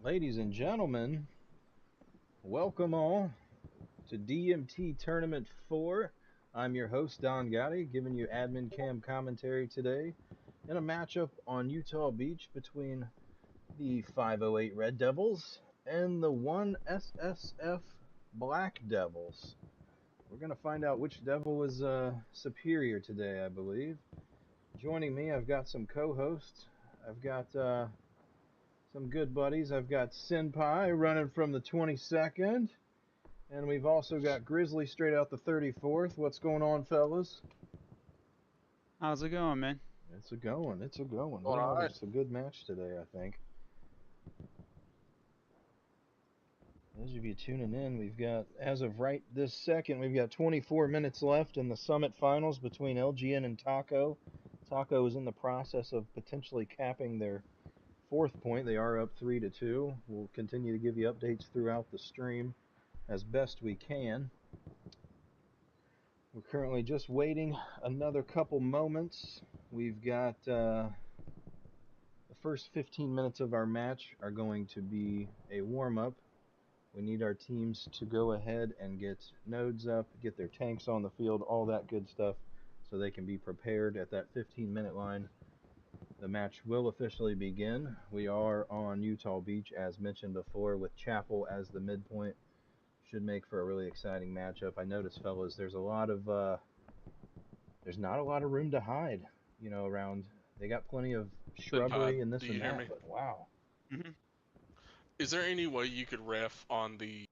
Ladies and gentlemen, welcome all to DMT Tournament 4. I'm your host, Don Gotti, giving you admin cam commentary today in a matchup on Utah Beach between the 508 Red Devils and the 1SSF Black Devils. We're going to find out which devil is superior today, I believe. Joining me, I've got some co-hosts. I've got some good buddies. I've got Senpai running from the 22nd. And we've also got Grizzly straight out the 34th. What's going on, fellas? How's it going, man? It's a going. It's a going. All right. It's a good match today, I think. Those of you tuning in, we've got, as of right this second, we've got 24 minutes left in the Summit Finals between LGN and Taco. Taco is in the process of potentially capping their fourth point. They are up 3-2. We'll continue to give you updates throughout the stream as best we can. We're currently just waiting another couple moments. We've got the first 15 minutes of our match are going to be a warm-up. We need our teams to go ahead and get nodes up, get their tanks on the field, all that good stuff, so they can be prepared at that 15-minute line. The match will officially begin. We are on Utah Beach, as mentioned before, with Chapel as the midpoint. Should make for a really exciting matchup. I noticed, fellas, there's not a lot of room to hide, around. They got plenty of shrubbery and this do you and hear that, me? but wow. Mm-hmm. Is there any way you could ref on the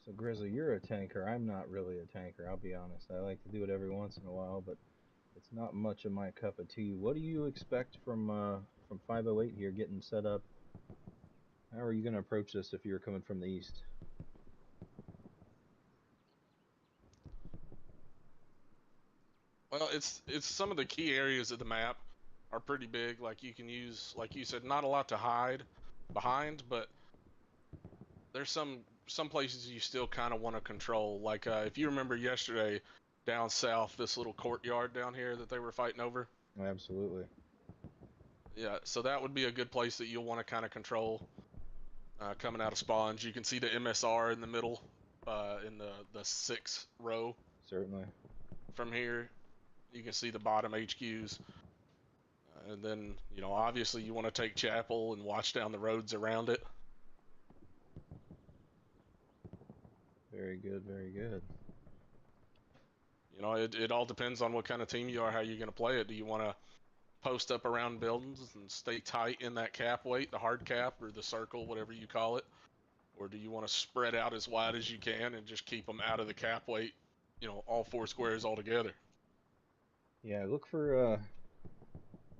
So, Grizzly, you're a tanker. I'm not really a tanker, I'll be honest. I like to do it every once in a while, but it's not much of my cup of tea. What do you expect from 508 here getting set up? How are you going to approach this if you're coming from the east? well, it's some of the key areas of the map are pretty big. Like you can use, like you said, not a lot to hide behind, but there's some places you still kind of want to control. Like if you remember yesterday down south, this little courtyard down here that they were fighting over. Absolutely. Yeah, so that would be a good place that you'll want to kind of control coming out of spawns. You can see the MSR in the middle, in the 6th row. Certainly. From here, you can see the bottom HQs. And then, obviously you want to take Chapel and watch down the roads around it. Very good, very good. It all depends on what kind of team you are, how you're going to play it. Do you want to post up around buildings and stay tight in that cap weight, the hard cap or the circle, whatever you call it? Or do you want to spread out as wide as you can and just keep them out of the cap weight, all 4 squares all together? Yeah, look for,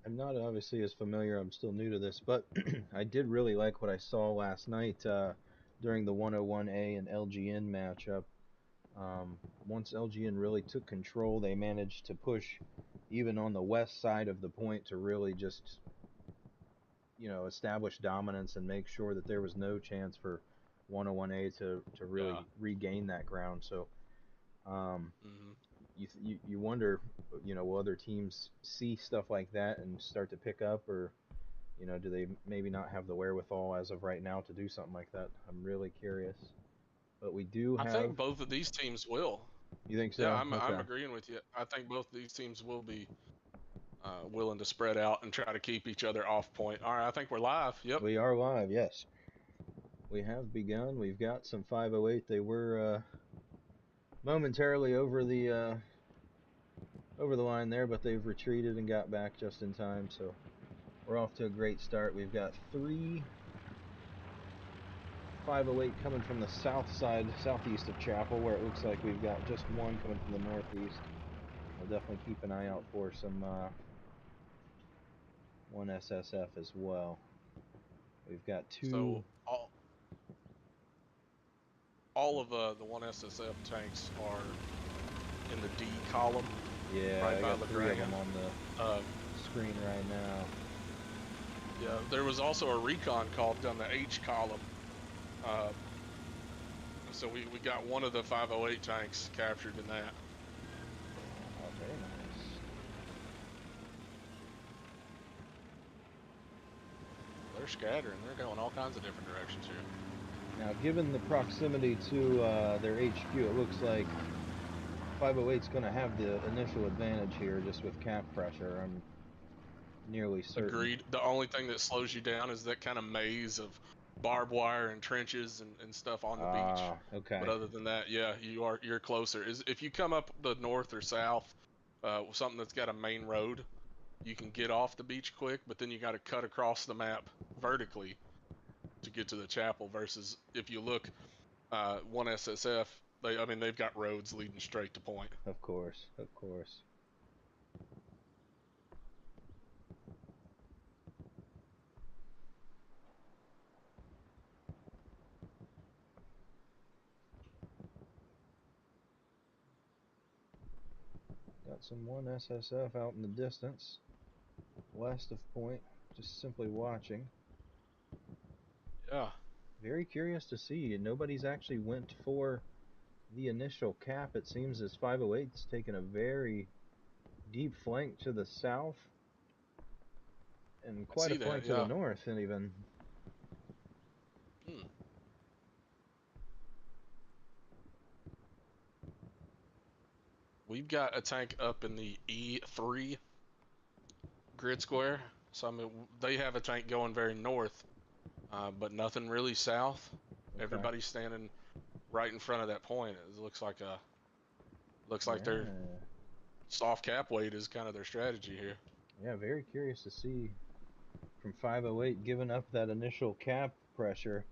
I'm not obviously as familiar, I'm still new to this, but I did really like what I saw last night during the 101A and LGN matchup. Once LGN really took control, they managed to push even on the west side of the point to really just, establish dominance and make sure that there was no chance for 101A to really regain that ground. So you wonder, will other teams see stuff like that and start to pick up, or do they maybe not have the wherewithal as of right now to do something like that? I'm really curious. But we do have. I think both of these teams will. You think so? Yeah, Okay. I'm agreeing with you. I think both of these teams will be willing to spread out and try to keep each other off point. All right, I think we're live. Yep. We are live, yes. We have begun. We've got some 508. They were momentarily over the line there, but they've retreated and got back just in time. So we're off to a great start. We've got 3 508 coming from the southeast of Chapel, where it looks like we've got just one coming from the northeast. We'll definitely keep an eye out for some 1 SSF as well. We've got two. So all of the 1SSF tanks are in the D column. Yeah, right I by got the 3 of Dragon. them on the screen right now. Yeah, there was also a recon called down the H column. So we got one of the 508 tanks captured in that. Oh, very nice. They're scattering. They're going all kinds of different directions here. Now, given the proximity to their HQ, it looks like 508's going to have the initial advantage here just with cap pressure. I'm nearly certain. Agreed. The only thing that slows you down is that kind of maze of barbed wire and trenches and stuff on the beach. Okay. But other than that, yeah, you're closer. If you come up the north or south, something that's got a main road, you can get off the beach quick, but then you got to cut across the map vertically to get to the chapel. Versus if you look, 1SSF, they've got roads leading straight to point. Of course, of course. Got some 1SSF out in the distance, west of point, just simply watching. Yeah. Very curious to see. Nobody's actually went for the initial cap. It seems as 508's taken a very deep flank to the south and quite a flank to the north, and even. We've got a tank up in the E3 grid square. So, they have a tank going very north, but nothing really south. Okay. Everybody's standing right in front of that point. It looks like their soft cap weight is kind of their strategy here. Yeah, very curious to see from 508 giving up that initial cap pressure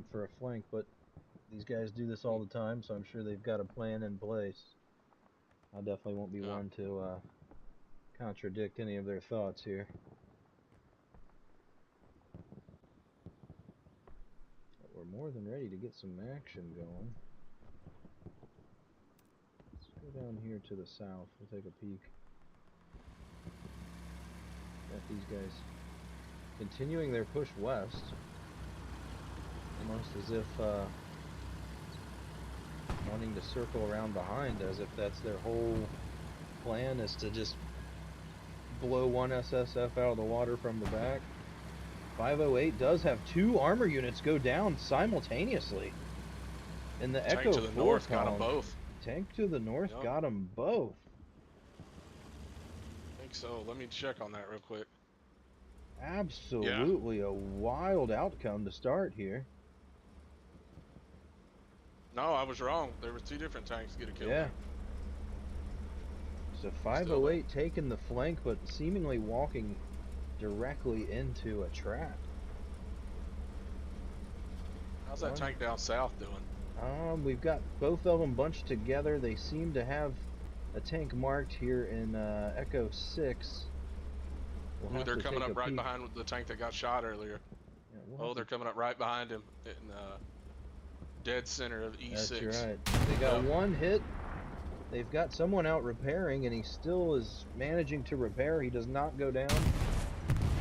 for a flank, but these guys do this all the time, so I'm sure they've got a plan in place. I definitely won't be one to contradict any of their thoughts here. But we're more than ready to get some action going. Let's go down here to the south. We'll take a peek. Got these guys continuing their push west, almost as if wanting to circle around behind, as if that's their whole plan, is to just blow 1SSF out of the water from the back. 508 does have 2 armor units go down simultaneously. And the Tank Echo to the 4 north column, got them both. Tank to the north got them both. I think so. Let me check on that real quick. Absolutely a wild outcome to start here. No, I was wrong. There were 2 different tanks get a kill. Yeah. So 508 taking the flank, but seemingly walking directly into a trap. How's that tank down south doing? We've got both of them bunched together. They seem to have a tank marked here in Echo 6. Ooh, they're coming up right behind the tank that got shot earlier. Yeah, they're coming up right behind him in dead center of E6. That's right. They got one hit. They've got someone out repairing, and he still is managing to repair. He does not go down.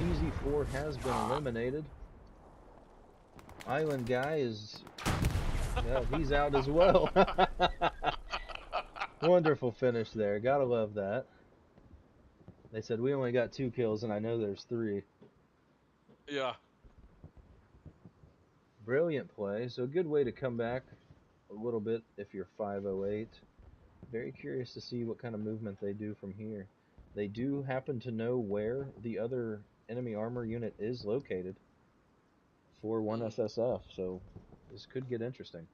PZ4 has been eliminated. Island guy is... well, he's out as well. Wonderful finish there. Gotta love that. They said we only got 2 kills, and I know there's 3. Yeah. Brilliant play. So a good way to come back a little bit if you're 508. Very curious to see what kind of movement they do from here. They do happen to know where the other enemy armor unit is located for 1SSF, so this could get interesting.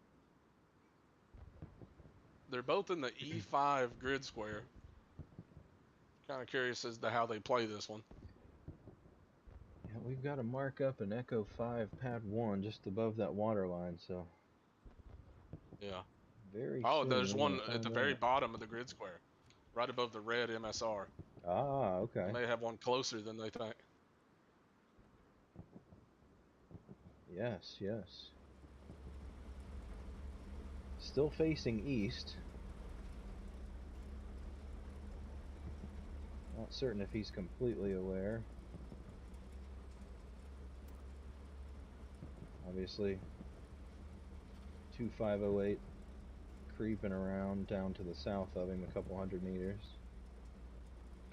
They're both in the E5 grid square. Kind of curious as to how they play this one. Yeah, we've got a mark up in Echo 5 pad 1 just above that water line, so... yeah. Very Oh, soon there's we're one gonna at the find very out. bottom of the grid square. Right above the red MSR. Ah, okay. They may have one closer than they think. Yes, yes. Still facing east. Not certain if he's completely aware. Obviously, 2508 creeping around down to the south of him a couple hundred meters.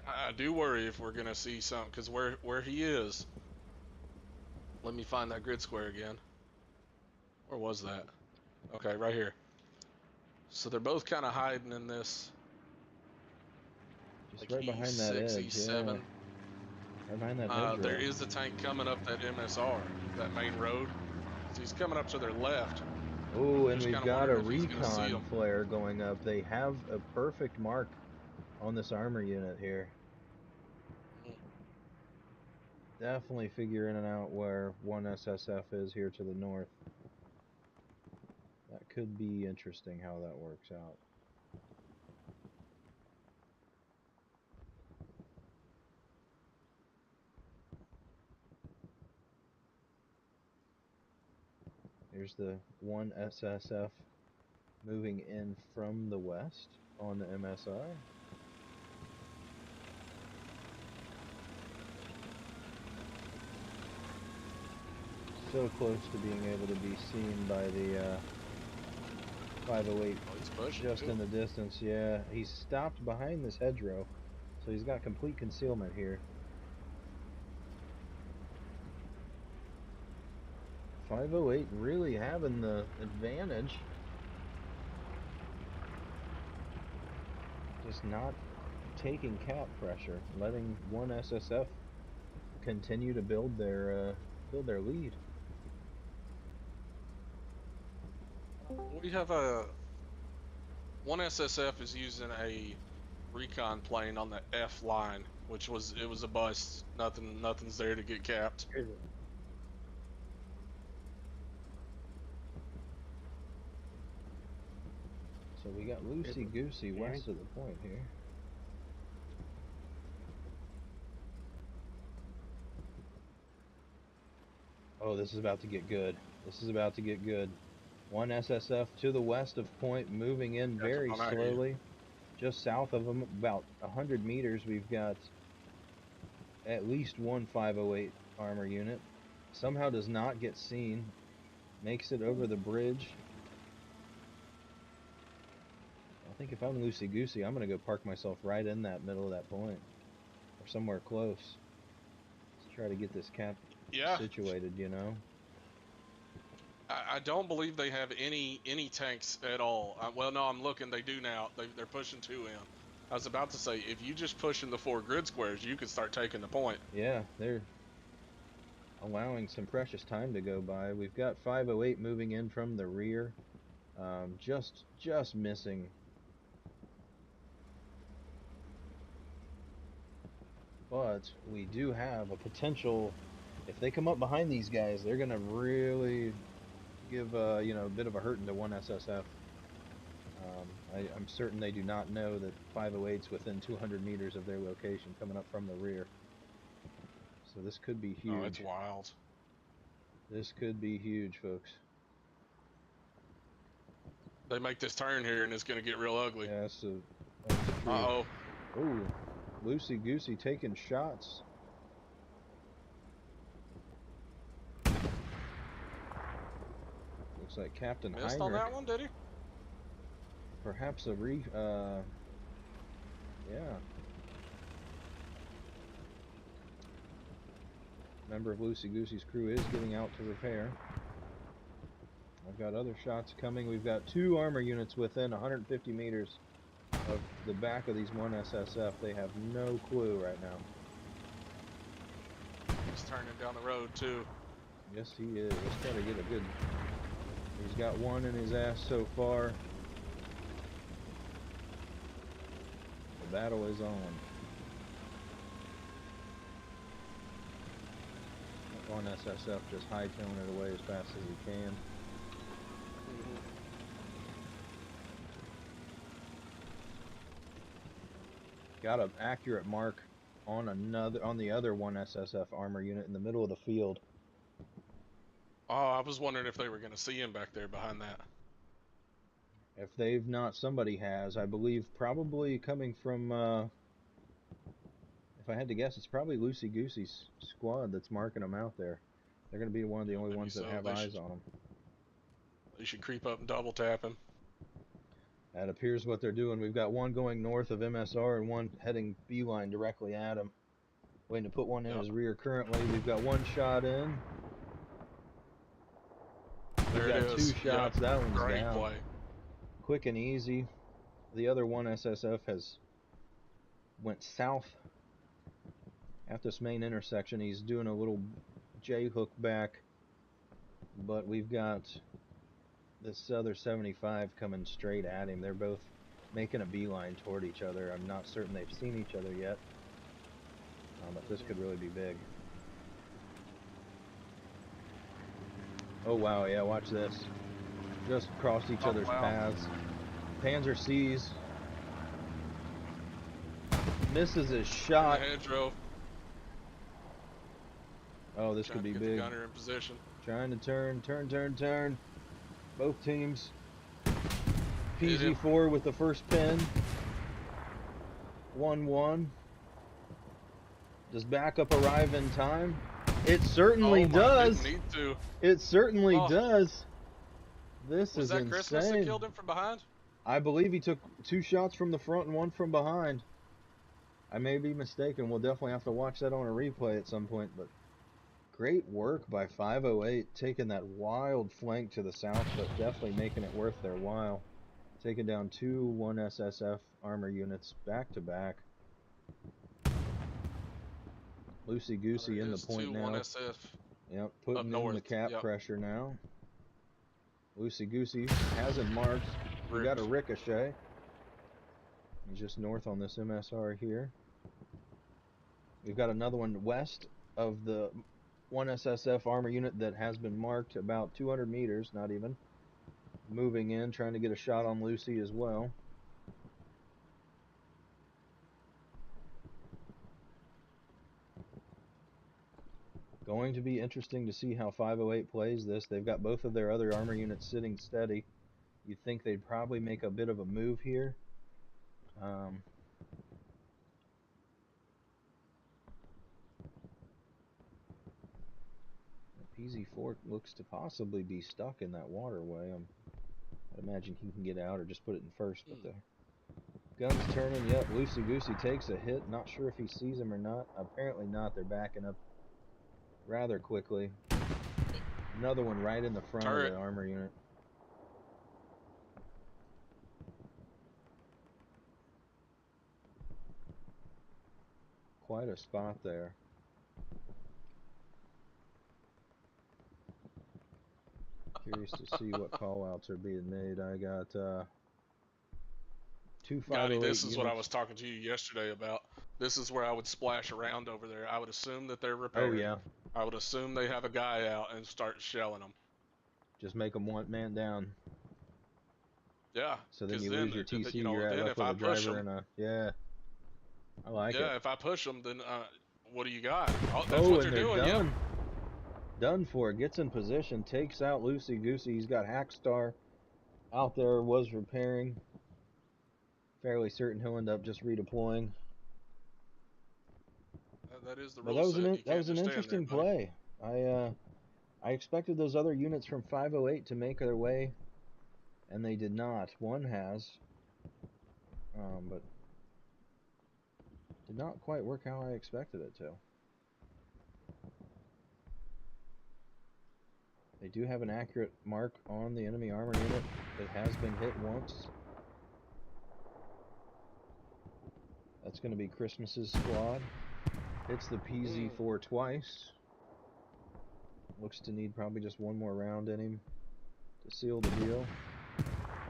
I do worry if we're gonna see something, because where he is. Let me find that grid square again. Where was that? Okay, right here. So they're both kind of hiding in this. Just Like right behind that E6, edge, yeah. E7. Right behind that hedgerow. There is a tank coming up that MSR, that main road. So he's coming up to their left. Oh, and Just we've kind of got a wondering if he's gonna see recon them. flare going up. They have a perfect mark on this armor unit here. Definitely figuring out where one SSF is here to the north. That could be interesting how that works out. Here's the one SSF moving in from the west on the MSI. So close to being able to be seen by the 508 just in the distance. Yeah, he's stopped behind this hedgerow, so he's got complete concealment here. 508 really having the advantage. Just not taking cap pressure, letting one SSF continue to build their lead. We have one SSF is using a recon plane on the F line, which was a bust. Nothing's there to get capped. So we got loosey goosey west of the point here. Oh, this is about to get good. This is about to get good. One SSF to the west of point, moving in very slowly. Just south of them, about 100 meters, we've got at least one 508 armor unit. Somehow does not get seen. Makes it over the bridge. I think if I'm loosey-goosey, I'm going to go park myself right in that middle of that point. Or somewhere close. Let's try to get this cap situated, you know. I don't believe they have any tanks at all. Well, no, I'm looking. They do now. They're pushing 2 in. I was about to say, if you just push in the 4 grid squares, you could start taking the point. Yeah, they're allowing some precious time to go by. We've got 508 moving in from the rear. Just missing. But we do have a potential. If they come up behind these guys, they're going to really give you know, a bit of a hurting to one SSF. I'm certain they do not know that 508's within 200 meters of their location coming up from the rear. So this could be huge. Oh, it's wild. This could be huge, folks. They make this turn here and it's going to get real ugly. Yeah, that's true. Uh-oh. Ooh, loosey-goosey taking shots. Looks like Captain Missed Heinrich. on that one, did he? Perhaps a yeah. Member of Loosey Goosey's crew is getting out to repair. I've got other shots coming. We've got 2 armor units within 150 meters of the back of these one SSF. They have no clue right now. He's turning down the road too. Yes, he is. Let's try to get a good. He's got one in his ass so far. The battle is on. That one SSF just hightailing it away as fast as he can. Got an accurate mark on the other one SSF armor unit in the middle of the field. Oh, I was wondering if they were going to see him back there behind that. If they've not, somebody has. I believe probably coming from, if I had to guess, it's probably Loosey Goosey's squad that's marking them out there. They're going to be one of the only Maybe ones that so. have eyes on them. They should creep up and double tap him. That appears what they're doing. We've got one going north of MSR and one heading beeline directly at him. Waiting to put one in his rear currently. We've got one shot in. We've There it got is. two shots. Yep. That one's Great down. play. Quick and easy. The other one SSF has went south at this main intersection. He's doing a little J hook back, but we've got this other 75 coming straight at him. They're both making a beeline toward each other. I'm not certain they've seen each other yet, but this could really be big. Oh wow, yeah, watch this. Just crossed each other's paths. Panzer sees, misses his shot. Hedgerow. Oh, this could be big. big. The gunner in position. Trying to turn. Both teams. PZ4 with the first pin. 1-1. Does backup arrive in time? It certainly does. Didn't need to. It certainly does. This Was is that insane. Christmas that killed him from behind? I believe he took 2 shots from the front and 1 from behind. I may be mistaken. We'll definitely have to watch that on a replay at some point, but great work by 508, taking that wild flank to the south, but definitely making it worth their while. Taking down 2 1SSF armor units back to back. Loosey Goosey in the point now. 1SF. Yep, putting in the cap pressure now. Loosey Goosey has him marked. We got a ricochet. He's just north on this MSR here. We've got another one west of the 1SSF armor unit that has been marked about 200 meters, not even. Moving in, trying to get a shot on Lucy as well. Going to be interesting to see how 508 plays this. They've got both of their other armor units sitting steady. You'd think they'd probably make a bit of a move here. PZ4 looks to possibly be stuck in that waterway. I'd imagine he can get out or just put it in first, but the gun's turning. Yep, Loosey Goosey takes a hit. Not sure if he sees him or not. Apparently not. They're backing up rather quickly. Another one right in the front of the armor unit. Quite a spot there. Curious to see what call-outs are being made. I got 2 508 this is units. what I was talking to you yesterday about. This is where I would splash around over there. I would assume that they're repaired. Oh, yeah. I would assume they have a guy out and start shelling them. Just make them one man down. Yeah. So then you lose your TC. You know, you're then left if with I a push driver them, and a... Yeah. I like it. Yeah, if I push them, then what do you got? Oh, that's Oh, what and they're doing. done. Yeah. Done for. Gets in position. Takes out Loosey Goosey. He's got Hackstar out there. Was repairing. Fairly certain he'll end up just redeploying. That is the But rule set. that was an interesting play. I expected those other units from 508 to make their way, and they did not. One has, but did not quite work how I expected it to. They do have an accurate mark on the enemy armor unit. It has been hit once. That's going to be Christmas's squad. Hits the PZ4 twice. Looks to need probably just one more round in him to seal the deal.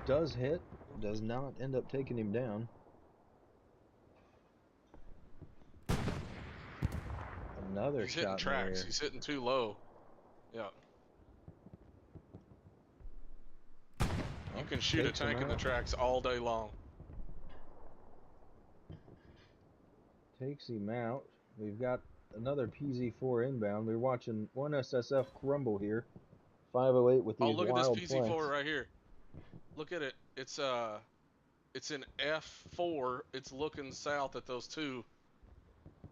Does hit. Does not end up taking him down. Another He's shot hitting in the tracks. rear. He's hitting too low. Yeah. You can shoot a tank in the tracks all day long. Takes him out. We've got another PZ4 inbound. We're watching one SSF crumble here. 508 with Oh, these look at this wild PZ4 flanks. right here. Look at it. It's in F4. It's looking south at those two.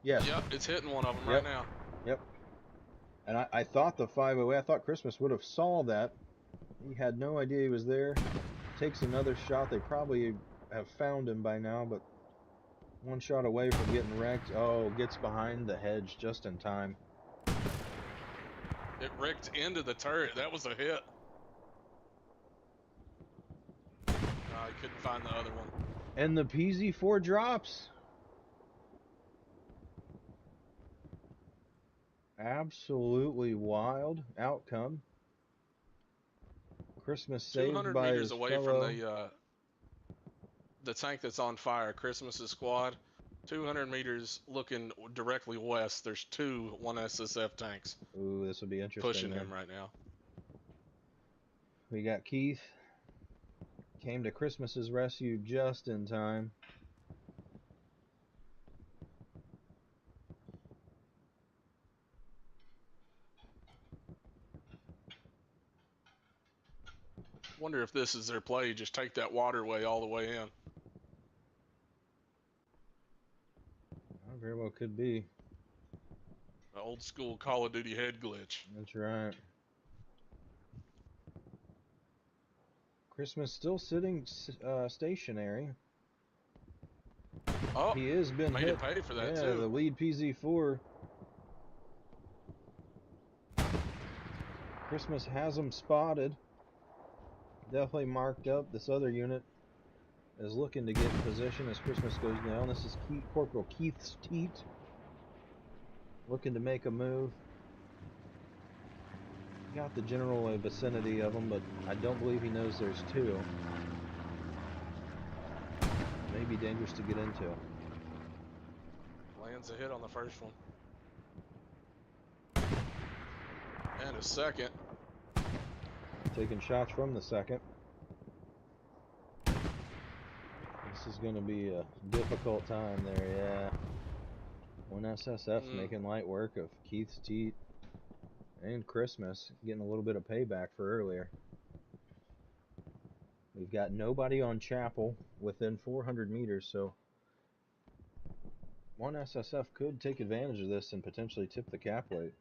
Yes. Yep, it's hitting one of them Yep. right now. Yep. And I thought the 508, I thought Christmas would have saw that. He had no idea he was there. Takes another shot. They probably have found him by now, but one shot away from getting wrecked. Oh, gets behind the hedge just in time. It wrecked into the turret. That was a hit. I couldn't find the other one. And the PZ4 drops. Absolutely wild outcome. Christmas saved 200 by meters his away fellow. from the tank that's on fire, Christmas's squad. 200 meters looking directly west. There's two 1SSF tanks Ooh, this will be interesting. pushing there. him right now. We got Keith. Came to Christmas's rescue just in time. Wonder if this is their play. Just take that waterway all the way in. Very well could be. The old school Call of Duty head glitch. That's right. Christmas still sitting stationary. Oh, He has been made hit. it pay for that Yeah, too. the lead PZ4. Christmas has him spotted. Definitely marked up. This other unit is looking to get in position as Christmas goes down. This is Corporal Keith's Teat. Looking to make a move. Got the general vicinity of him, but I don't believe he knows there's two. May be dangerous to get into. Lands a hit on the first one. And a second. Taking shots from the second. This is going to be a difficult time there, yeah. One SSF's making light work of Keith's Teat and Christmas, getting a little bit of payback for earlier. We've got nobody on Chapel within 400 meters, so one SSF could take advantage of this and potentially tip the cap weight.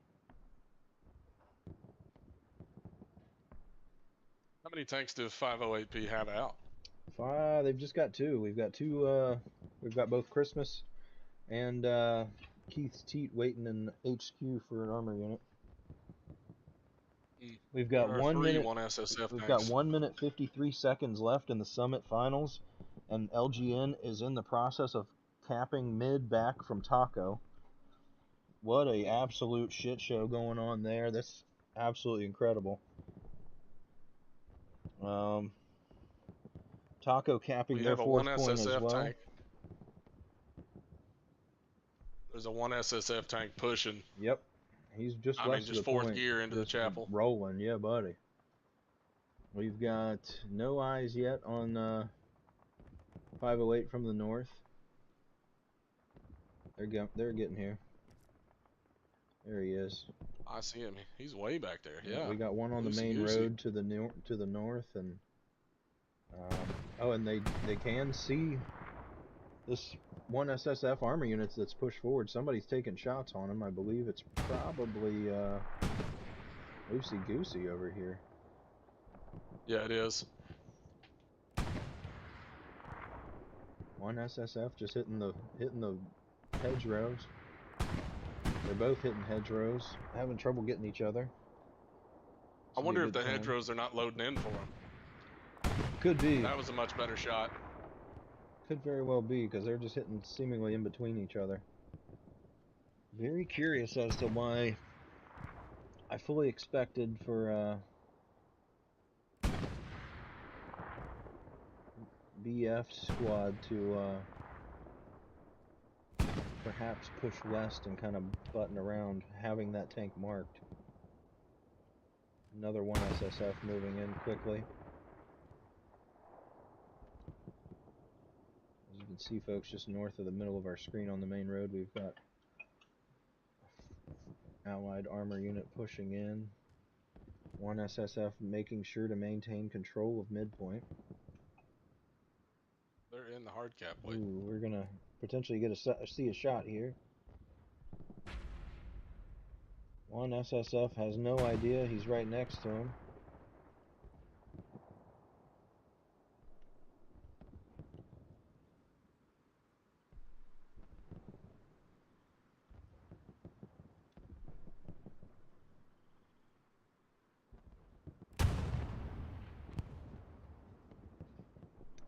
How many tanks does 508P have out? They've just got two. We've got two. We've got both Christmas and Keith's Teat waiting in HQ for an armor unit. We've got there are 1 minute. 1SSF We've tanks. got 1 minute 53 seconds left in the Summit Finals, and LGN is in the process of capping mid back from Taco. What a absolute shit show going on there. That's absolutely incredible. Taco capping their fourth point as well. Tank. There's a 1SSF tank pushing. Yep. He's just west of the fourth point, gear into the just chapel. Rolling, yeah, buddy. We've got no eyes yet on 508 from the north. They're getting here. There he is. I see him. He's way back there. Yeah. We got one on the main road to the north, and and they can see this one SSF armor unit that's pushed forward. Somebody's taking shots on him. I believe it's probably Loosey Goosey over here. Yeah, it is. One SSF just hitting the hedgerows. They're both hitting hedgerows, having trouble getting each other. I wonder if the hedgerows are not loading in for them. Could be. That was a much better shot. Could very well be, because they're just hitting seemingly in between each other. Very curious as to why I fully expected for BF squad to perhaps push west and kind of button around, having that tank marked. Another one SSF moving in quickly. As you can see, folks, just north of the middle of our screen on the main road, we've got Allied armor unit pushing in. One SSF making sure to maintain control of midpoint. They're in the hard cap weight. Ooh, we're gonna potentially get see a shot here. One SSF has no idea he's right next to him.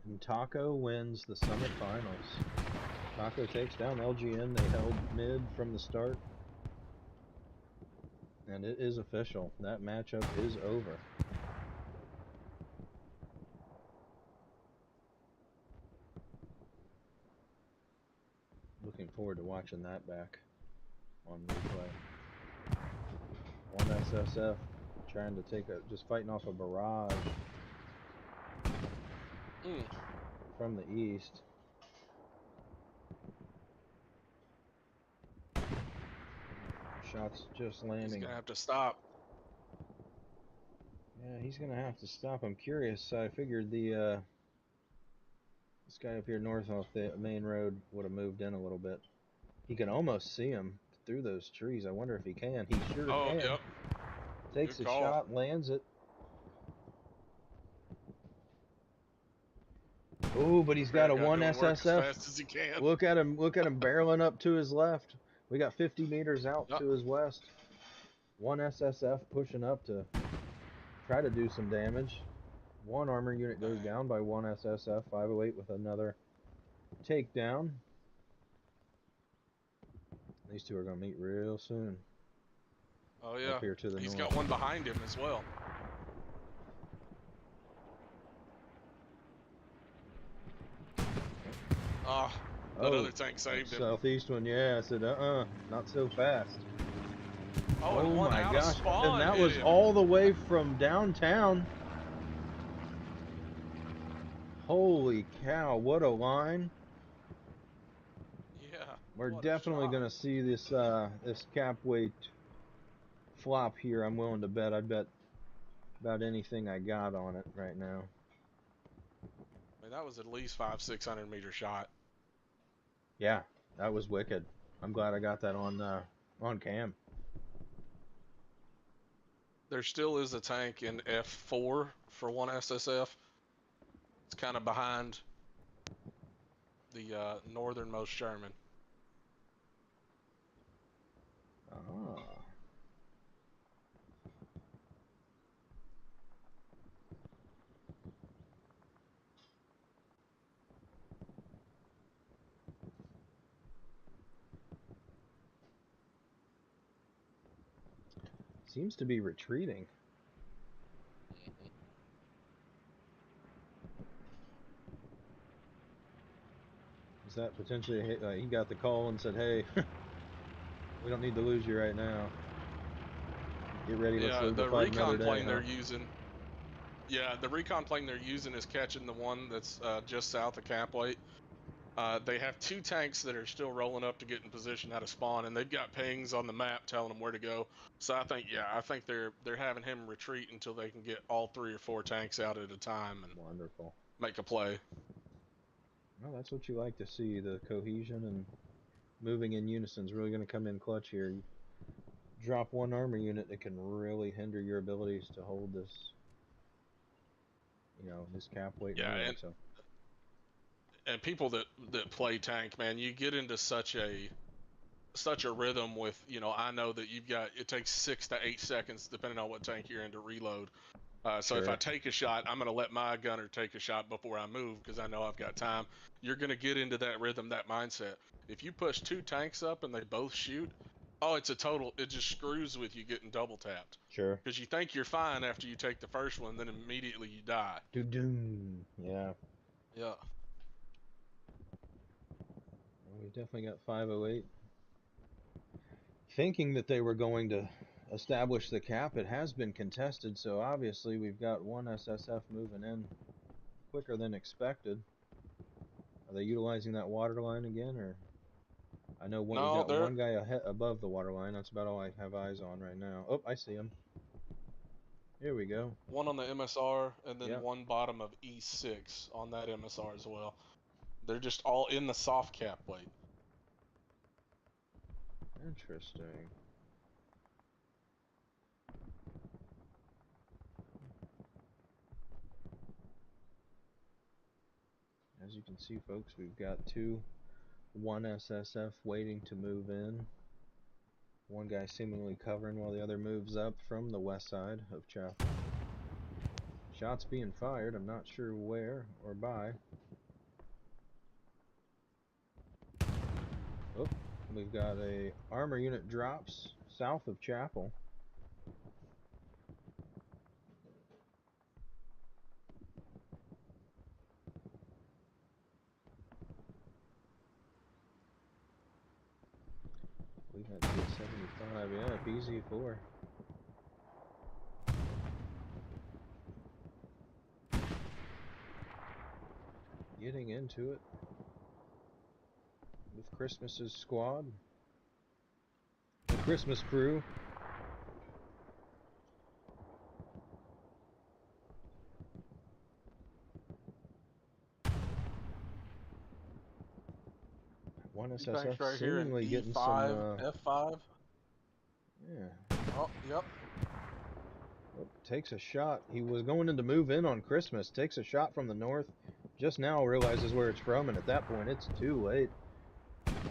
And Taco wins the Summit Finals. Taco takes down LGN. They held mid from the start. And it is official. That matchup is over. Looking forward to watching that back on replay. One SSF trying to take just fighting off a barrage from the east. Shots just landing. He's gonna have to stop. Yeah, he's gonna have to stop. I'm curious. I figured this guy up here north off the main road would have moved in a little bit. He can almost see him through those trees. I wonder if he can. He sure can. Oh, yep. Takes Good a call. shot, lands it. Oh, but he's got a one SSF. As fast as he can. Look at him barreling up to his left. We got 50 meters out to his west. One SSF pushing up to try to do some damage. One armor unit goes down by one SSF. 508 with another takedown. These two are going to meet real soon. Oh yeah. Up here to the He's north. got one behind him as well. That other tank saved him. Southeast one, yeah. I said, not so fast. Oh my gosh. And that was all the way from downtown. Holy cow, what a line. Yeah. We're definitely going to see this this cap weight flop here. I'm willing to bet. I'd bet about anything I got on it right now. I mean, that was at least 500-600 meter shot. Yeah, that was wicked. I'm glad I got that on cam. There still is a tank in F4 for one SSF. It's kind of behind the northernmost Sherman. Ah. Seems to be retreating. Is that potentially he got the call and said, "Hey, we don't need to lose you right now. Get ready. Let's live to fight another day." The recon plane they're using. Yeah, the recon plane they're using is catching the one that's just south of Capweight. They have two tanks that are still rolling up to get in position out of spawn, and they've got pings on the map telling them where to go. So I think they're having him retreat until they can get all 3 or 4 tanks out at a time and Wonderful. make a play. Well, that's what you like to see. The cohesion and moving in unison is really going to come in clutch here. You drop one armor unit that can really hinder your abilities to hold this, this cap weight. Yeah, melee, and people that play tank, man, you get into such a rhythm with, I know that it takes 6 to 8 seconds depending on what tank you're in to reload. So Sure. if I take a shot, I'm going to let my gunner take a shot before I move because I know I've got time. You're going to get into that rhythm, that mindset. If you push 2 tanks up and they both shoot, it just screws with you getting double tapped. Sure. Because you think you're fine after you take the first one, then immediately you die. Doom. Yeah. Yeah. Well, we definitely got 508. Thinking that they were going to establish the cap, it has been contested, so obviously we've got one SSF moving in quicker than expected. Are they utilizing that water line again, or? I know we've got one guy above the water line. That's about all I have eyes on right now. Oh, I see him. Here we go. One on the MSR, and then Yep. one bottom of E6 on that MSR as well. They're just all in the soft cap weight. Interesting. As you can see, folks, we've got two 1SSF waiting to move in. One guy seemingly covering while the other moves up from the west side of Chapel. Shots being fired. I'm not sure where or by. Oh, we've got a armor unit drops south of Chapel. We got 275, yeah, PZ4. Getting into it with Christmas's squad. The Christmas crew. One Tanks SSF right here in seemingly getting E5, some, F5. yeah. Oh, yep. Oh, takes a shot. He was going in to move in on Christmas. Takes a shot from the north. Just now realizes where it's from, and at that point it's too late.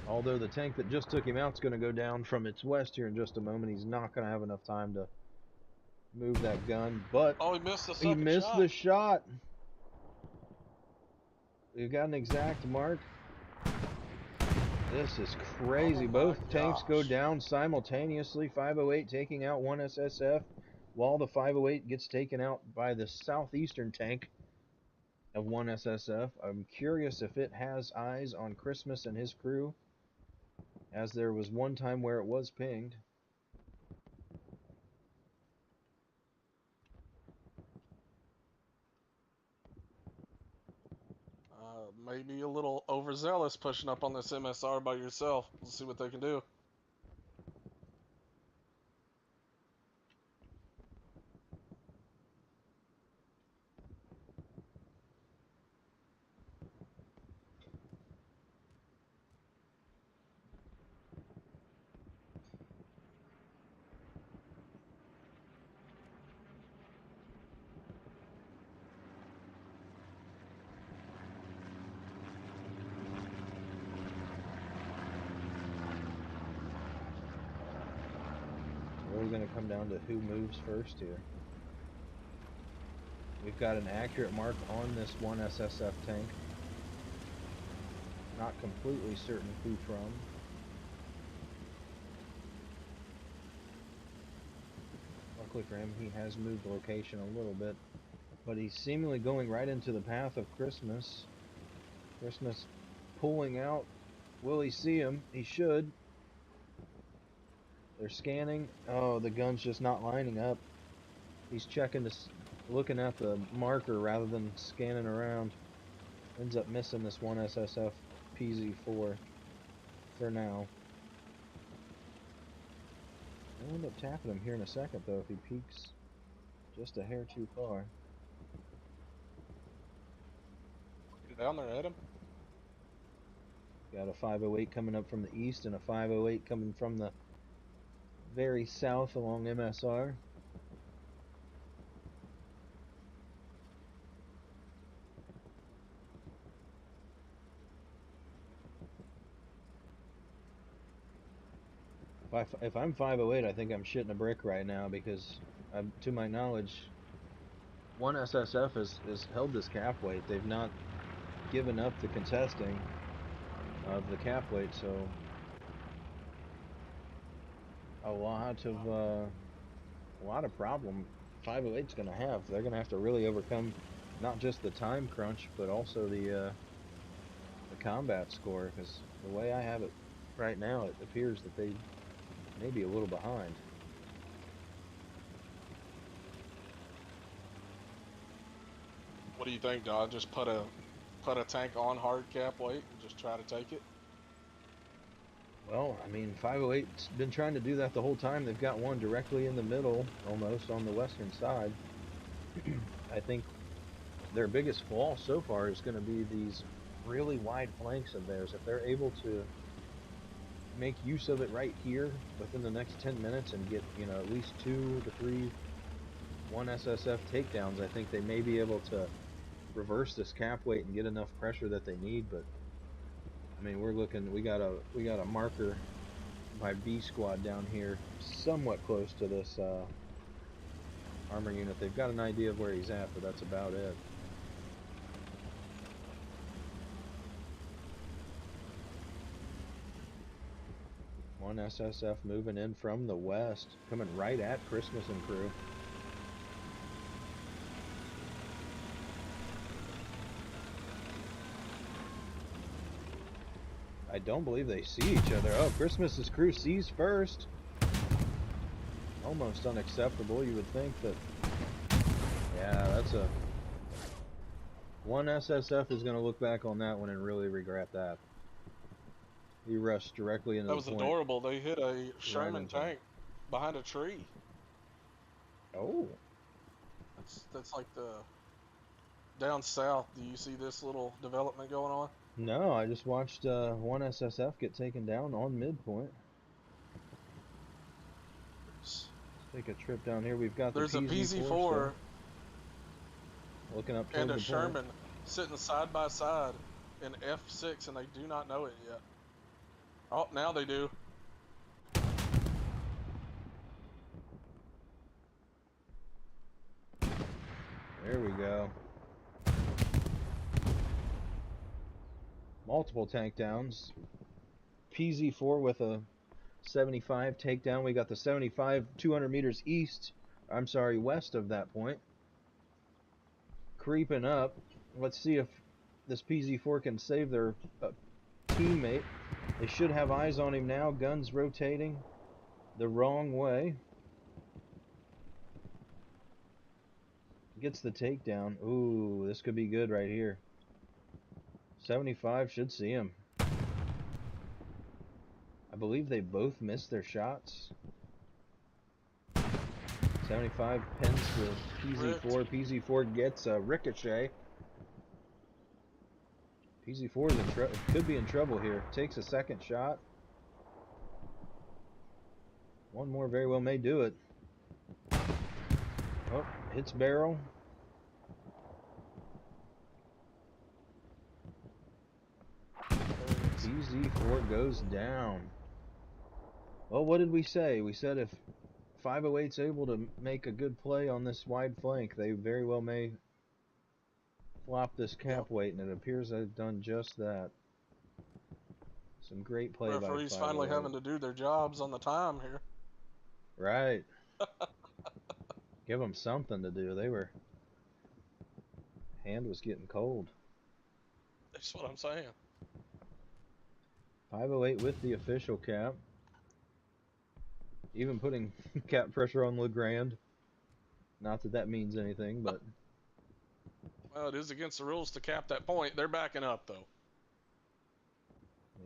Although the tank that just took him out is going to go down from its west here in just a moment. He's not going to have enough time to move that gun, but Oh, he missed the he second missed shot. the shot. We've got an exact mark. This is crazy. Oh Both my tanks go gosh. down simultaneously. 508 taking out one SSF, while the 508 gets taken out by the southeastern tank of one SSF. I'm curious if it has eyes on Christmas and his crew, as there was one time where it was pinged. Maybe a little overzealous pushing up on this MSR by yourself. We'll see what they can do. Really going to come down to who moves first here. We've got an accurate mark on this one SSF tank. Not completely certain who from. Luckily for him, he has moved location a little bit, but he's seemingly going right into the path of Christmas. Christmas pulling out. Will he see him? He should. They're scanning. Oh, the gun's just not lining up. He's checking this, looking at the marker rather than scanning around. Ends up missing this one SSF PZ4 for now. I'll end up tapping him here in a second, though, if he peeks just a hair too far. Get down there at him. Got a 508 coming up from the east and a 508 coming from the very south along MSR. If I'm 508, I think I'm shitting a brick right now because, to my knowledge, one SSF has held this cap weight. They've not given up the contesting of the cap weight, so a lot of problem 508's going to have. They're going to have to really overcome not just the time crunch, but also the combat score, because the way I have it right now, it appears that they may be a little behind. What do you think, Don? Just put a tank on hard cap weight and just try to take it? Well, I mean, 508's been trying to do that the whole time. They've got one directly in the middle, almost on the western side. I think their biggest flaw so far is going to be these really wide flanks of theirs. If they're able to make use of it right here within the next 10 minutes and get, at least 2 to 3 1 SSF takedowns, I think they may be able to reverse this cap weight and get enough pressure that they need. But I mean, we got a marker by B squad down here, somewhat close to this armor unit. They've got an idea of where he's at, but that's about it. One SSF moving in from the west, coming right at Christmas and crew. I don't believe they see each other. Oh, Christmas's crew sees first. Almost unacceptable. You would think that. Yeah, that's a. One SSF is going to look back on that one and really regret that. He rushed directly into That the was point. adorable. They hit a Sherman into him. tank behind a tree. Oh, That's like the down south. Do you see this little development going on? no, I just watched one SSF get taken down on midpoint. Let's take a trip down here. We've got There's the a PZ4 looking up and towards a the point. Sherman sitting side by side in F6, and they do not know it yet. Oh, now they do. There we go. Multiple tank downs. PZ4 with a 75 takedown. We got the 75 200 meters west of that point. Creeping up. Let's see if this PZ4 can save their teammate. They should have eyes on him now. Guns rotating the wrong way. Gets the takedown. Ooh, this could be good right here. 75 should see him. I believe they both missed their shots. 75 pins the PZ4. PZ4 gets a ricochet. PZ4 is could be in trouble here. Takes a second shot. One more very well may do it. Oh, hits barrel. PZ4 goes down. Well, what did we say? We said if 508's able to make a good play on this wide flank, they very well may flop this cap weight, and it appears they've done just that. Some great play by 508. Referees finally having to do their jobs on the time here. Right. Give them something to do. Hand was getting cold. That's what I'm saying. 508 with the official cap. Even putting cap pressure on LeGrand. Not that that means anything, but... Well, it is against the rules to cap that point. They're backing up, though.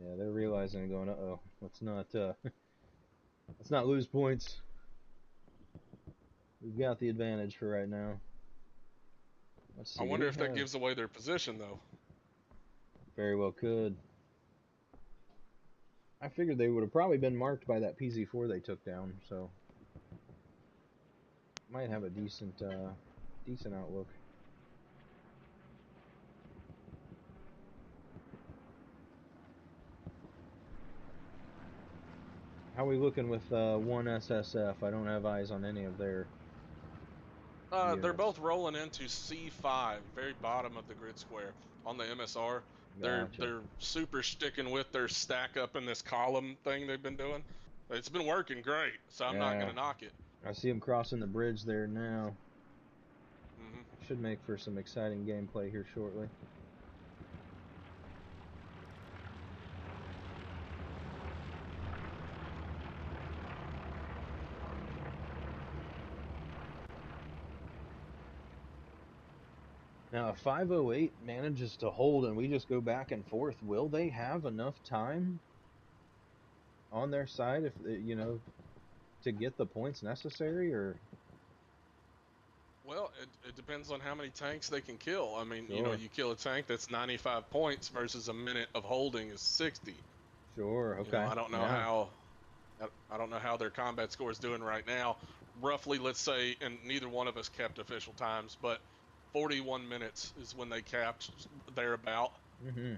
Yeah, they're realizing and going, uh-oh, let's not lose points. We've got the advantage for right now. Let's see. I wonder if that gives away their position, though. Very well could. I figured they would have probably been marked by that PZ4 they took down, so might have a decent outlook. How are we looking with one SSF? I don't have eyes on any of their They're units. both rolling into C5, very bottom of the grid square on the MSR. Gotcha. They're super sticking with their stack up in this column thing they've been doing. It's been working great, so I'm not gonna knock it. I see them crossing the bridge there now. Mm-hmm. Should make for some exciting gameplay here shortly. Now, if 508 manages to hold and we just go back and forth, will they have enough time on their side if you know, to get the points necessary, or? Well, it depends on how many tanks they can kill. I mean, Sure. you kill a tank that's 95 points versus a minute of holding is 60. Sure. You know, Okay. I don't know Yeah. how I don't know how their combat score is doing right now. Roughly, let's say, and neither one of us kept official times, but 41 minutes is when they capped thereabout. Mm-hmm.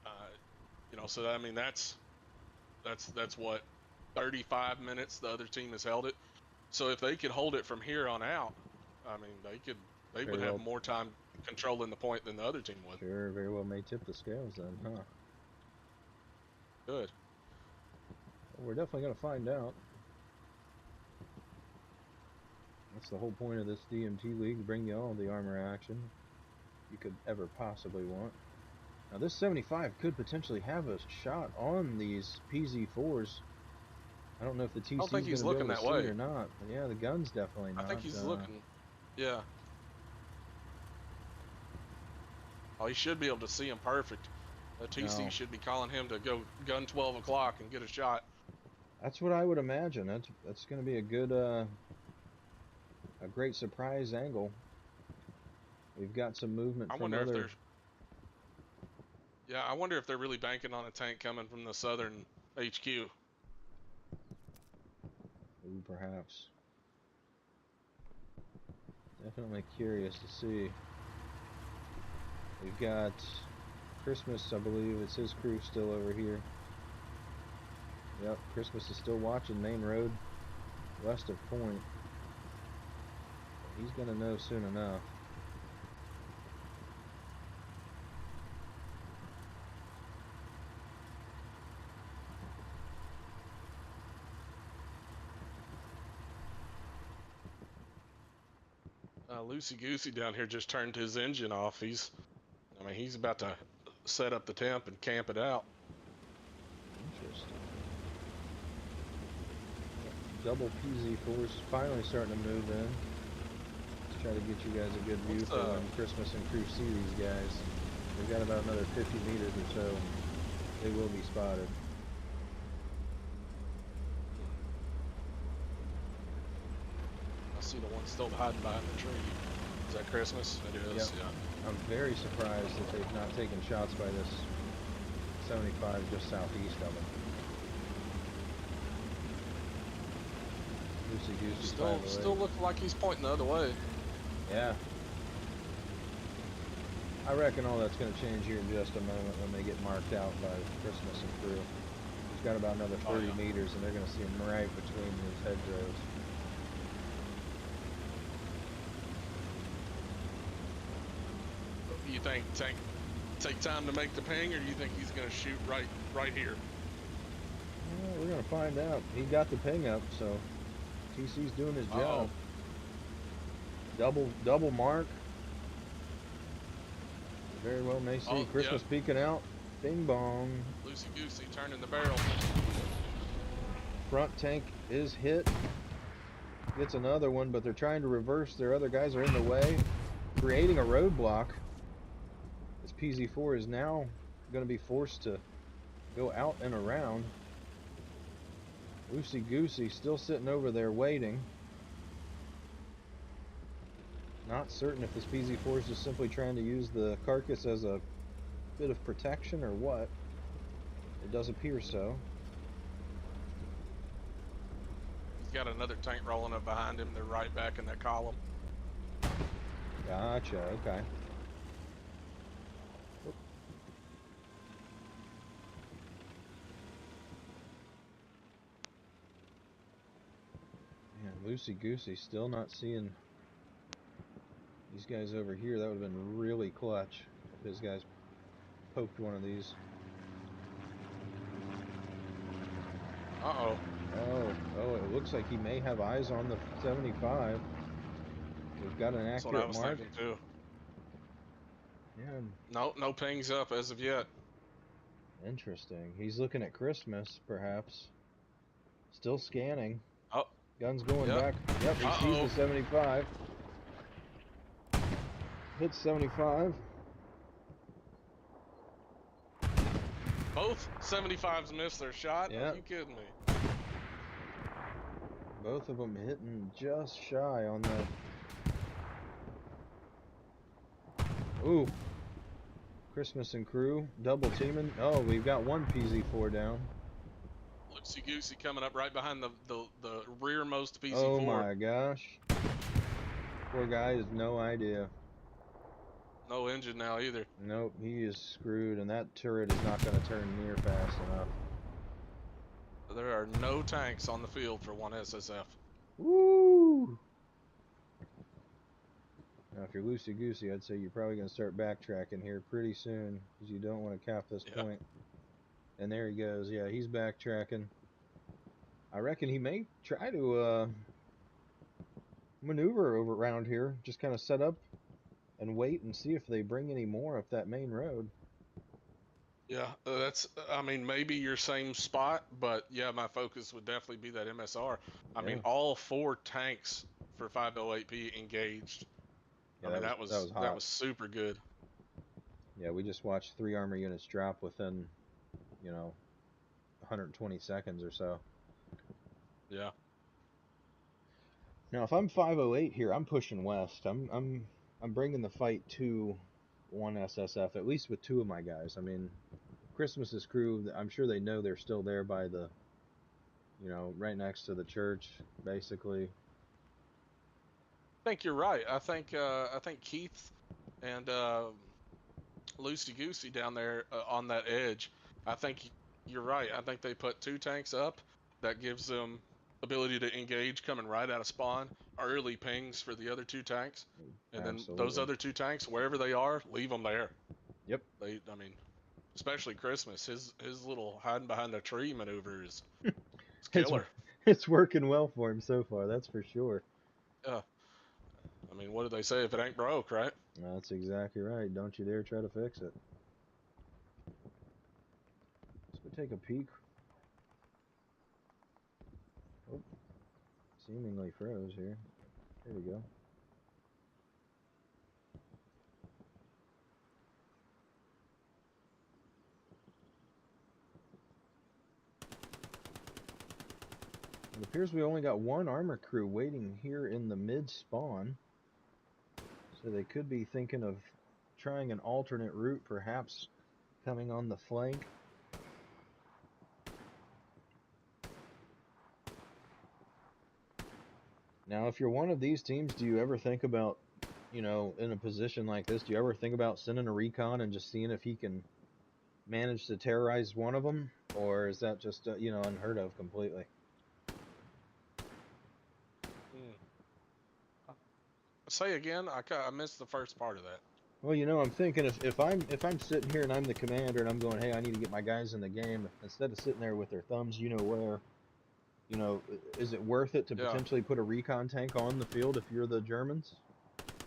Uh, so I mean that's what 35 minutes the other team has held it. So if they could hold it from here on out, I mean they would Very have well. more time controlling the point than the other team would. Sure. Very well may tip the scales then, huh? Good. Well, we're definitely gonna find out. That's the whole point of this DMT league, to bring you all the armor action you could ever possibly want. Now this 75 could potentially have a shot on these PZ4s. I don't know if the I don't TC think is going he's to be looking able to that see it way. or not. But yeah, the gun's definitely I not. think he's looking. Yeah. Oh, he should be able to see him perfect. The TC No. should be calling him to go gun 12 o'clock and get a shot. That's what I would imagine. That's going to be a good, a great surprise angle. We've got some movement I from wonder if other. I wonder if they're really banking on a tank coming from the southern HQ. Ooh, perhaps. Definitely curious to see. We've got Christmas, I believe. It's his crew still over here. Yep, Christmas is still watching main road west of Point. He's gonna know soon enough. Loosey Goosey down here just turned his engine off. He's about to set up the temp and camp it out. Interesting. Double PZ4s finally starting to move in. Let's try to get you guys a good view for when Christmas and crew see these guys. We've got about another 50 meters or so. They will be spotted. I see the one still hiding behind the tree. Is that Christmas? It is. Yep. Yeah. I'm very surprised that they've not taken shots by this 75 just southeast of them. Loosey Goosey Still looking like he's pointing the other way. Yeah. I reckon all that's going to change here in just a moment when they get marked out by Christmas and crew. He's got about another 30 meters, and they're going to see him right between his hedgerows. You think take time to make the ping, or do you think he's going to shoot right here? Well, we're going to find out. He got the ping up, so TC's doing his job. Double mark. Very well may see Christmas peeking out. Bing bong. Loosey Goosey turning the barrel. Front tank is hit. Gets another one, but they're trying to reverse. Their other guys are in the way, creating a roadblock. This PZ4 is now going to be forced to go out and around. Loosey Goosey still sitting over there waiting. Not certain if this PZ4 is just simply trying to use the carcass as a bit of protection or what. It does appear so. He's got another tank rolling up behind him. They're right back in that column. Gotcha, okay. Yeah, Loosey Goosey still not seeing these guys over here. That would have been really clutch if his guys poked one of these. Uh-oh. Oh, it looks like he may have eyes on the 75. We've got an accurate mark. That's what I was thinking too. Yeah. No pings up as of yet. Interesting. He's looking at Christmas, perhaps. Still scanning. Oh. Gun's going back. Yep, he sees the 75. Hits 75. Both 75s missed their shot? Yeah. Are you kidding me? Both of them hitting just shy on the... Ooh. Christmas and crew double teaming. Oh, we've got one PZ4 down. Loosey Goosey coming up right behind the rearmost PZ4. Oh my gosh. Poor guy has no idea. No engine now either. Nope, he is screwed, and that turret is not going to turn near fast enough. There are no tanks on the field for one SSF. Woo! Now, if you're loosey-goosey, I'd say you're probably going to start backtracking here pretty soon, because you don't want to cap this point. And there he goes. Yeah, he's backtracking. I reckon he may try to maneuver over around here, just kind of set up and wait and see if they bring any more up that main road. Yeah, that's, I mean, maybe your same spot, but yeah, my focus would definitely be that MSR. I mean, all 4 tanks for 508P engaged. Yeah, I mean, that was hot. that was super good. Yeah, we just watched 3 armor units drop within, you know, 120 seconds or so. Yeah. Now, if I'm 508 here, I'm pushing west. I'm bringing the fight to one SSF, at least with 2 of my guys. I mean, Christmas's crew, I'm sure they know they're still there by the, you know, right next to the church, basically. I think you're right. I think Keith and Loosey Goosey down there on that edge. I think you're right. I think they put 2 tanks up. That gives them ability to engage coming right out of spawn. Early pings for the other 2 tanks, and then those other 2 tanks, wherever they are, leave them there. Yep. I mean, especially Christmas, his little hiding behind a tree maneuver is killer. It's working well for him so far. That's for sure. Yeah. I mean, what did they say? If it ain't broke, right? That's exactly right. Don't you dare try to fix it. Let's go take a peek. Oh, seemingly froze here. There we go. It appears we only got 1 armor crew waiting here in the mid spawn. So they could be thinking of trying an alternate route, perhaps coming on the flank. Now, if you're one of these teams, do you ever think about, you know, in a position like this, do you ever think about sending a recon and just seeing if he can manage to terrorize one of them? Or is that just, you know, unheard of completely? Say again. I missed the first part of that. Well, you know, I'm thinking if I'm sitting here and I'm the commander and I'm going, hey, I need to get my guys in the game, instead of sitting there with their thumbs, you know where, you know, is it worth it to potentially put a recon tank on the field if you're the Germans?